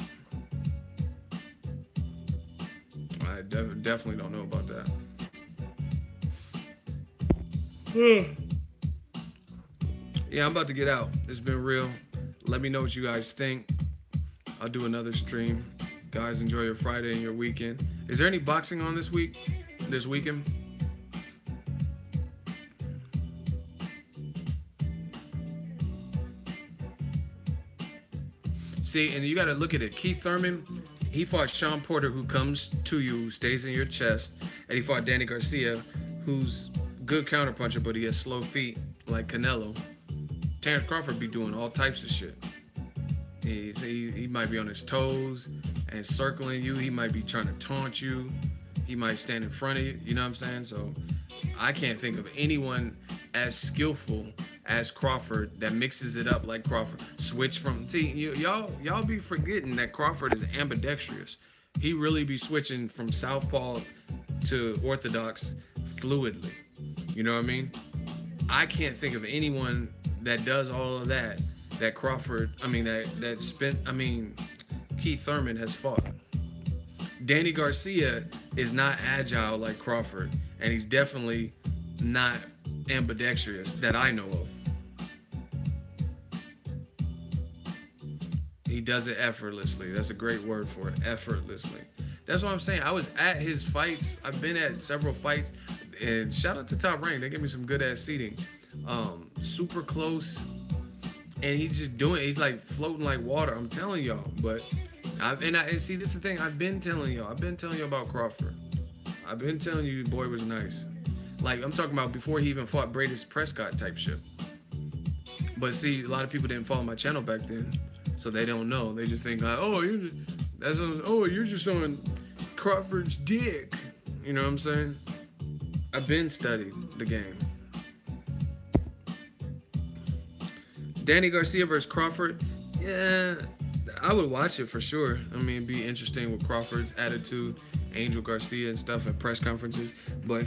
I definitely don't know about that. Yeah, I'm about to get out. It's been real. Let me know what you guys think. I'll do another stream. Guys, enjoy your Friday and your weekend. Is there any boxing on this weekend? See, and you got to look at it. Keith Thurman, he fought Sean Porter, who comes to you, stays in your chest, and he fought Danny Garcia, who's good counterpuncher, but he has slow feet like Canelo. Terrence Crawford be doing all types of shit. He might be on his toes and circling you. He might be trying to taunt you. He might stand in front of you. You know what I'm saying? So I can't think of anyone as skillful as Crawford that mixes it up like Crawford. Switch from y'all be forgetting that Crawford is ambidextrous. He really be switching from southpaw to orthodox fluidly. You know what I mean? I can't think of anyone that does all of that Crawford, Keith Thurman has fought. Danny Garcia is not agile like Crawford, and he's definitely not ambidextrous that I know of. He does it effortlessly. That's a great word for it, effortlessly. That's what I'm saying. I was at his fights. I've been at several fights, and shout out to Top Rank. They give me some good ass seating. Super close, and he's just doing it. He's like floating like water. I'm telling y'all. But see, this is the thing. I've been telling y'all about Crawford. I've been telling you, the boy was nice. Like, I'm talking about before he even fought Bradis Prescott type shit. But see, a lot of people didn't follow my channel back then, so they don't know. They just think, like, you're just on Crawford's dick. You know what I'm saying? I've been studied the game. Danny Garcia versus Crawford, yeah, I would watch it for sure. I mean, it'd be interesting with Crawford's attitude, Angel Garcia and stuff at press conferences, but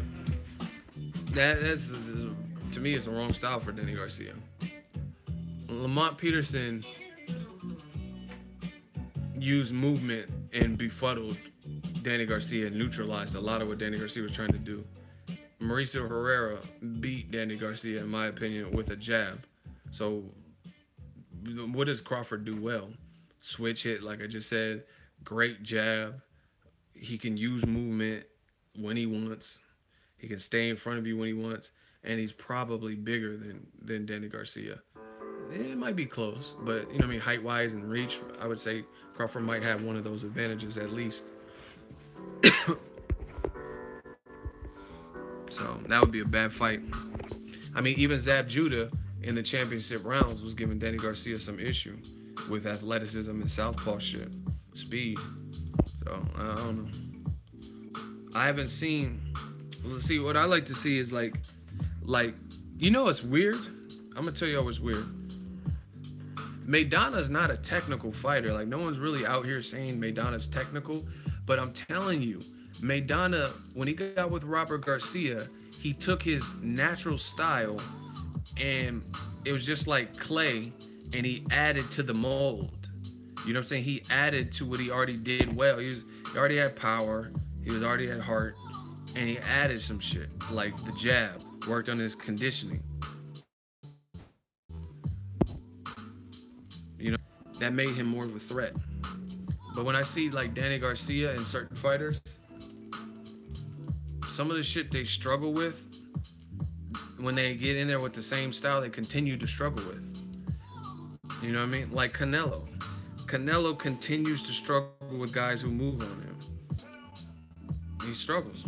that's to me, it's the wrong style for Danny Garcia. Lamont Peterson used movement and befuddled Danny Garcia and neutralized a lot of what Danny Garcia was trying to do. Mauricio Herrera beat Danny Garcia, in my opinion, with a jab. So what does Crawford do well? Switch hit, like I just said, great jab. He can use movement when he wants. He can stay in front of you when he wants, and he's probably bigger than Danny Garcia. It might be close, but you know what I mean, height-wise and reach, I would say Crawford might have one of those advantages at least. So that would be a bad fight. I mean, even Zab Judah in the championship rounds was giving Danny Garcia some issue with athleticism and southpaw shit, speed. So I don't know. I haven't seen. Let's see. What I like to see is like, you know, it's weird. I'm gonna tell you what's weird. Maidana's not a technical fighter. Like, no one's really out here saying Maidana's technical, but I'm telling you, Maidana, when he got with Robert Garcia, he took his natural style, and it was just like clay, and he added to the mold. You know what I'm saying? He added to what he already did well. He already had power. He already had heart, and he added some shit like the jab. Worked on his conditioning. You know, that made him more of a threat. But when I see like Danny Garcia and certain fighters, some of the shit they struggle with, when they get in there with the same style, they continue to struggle with. You know what I mean? Like Canelo. Canelo continues to struggle with guys who move on him. He struggles.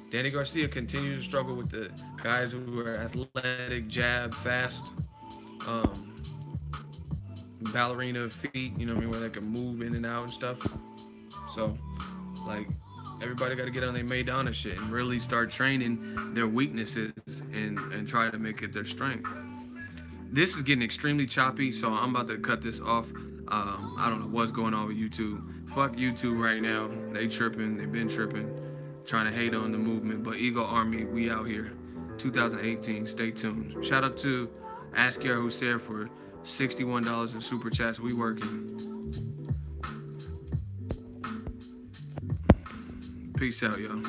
Danny Garcia continues to struggle with the guys who are athletic, jab, fast, ballerina feet, you know what I mean, where they can move in and out and stuff. So, like, everybody got to get on their Maidana shit and really start training their weaknesses and try to make it their strength. This is getting extremely choppy, so I'm about to cut this off. I don't know what's going on with YouTube. Fuck YouTube right now. They tripping. They've been tripping, trying to hate on the movement. But Eagle Army, we out here. 2018. Stay tuned. Shout out to Askiar Hussein for $61 in super chats. We working. Peace out, y'all.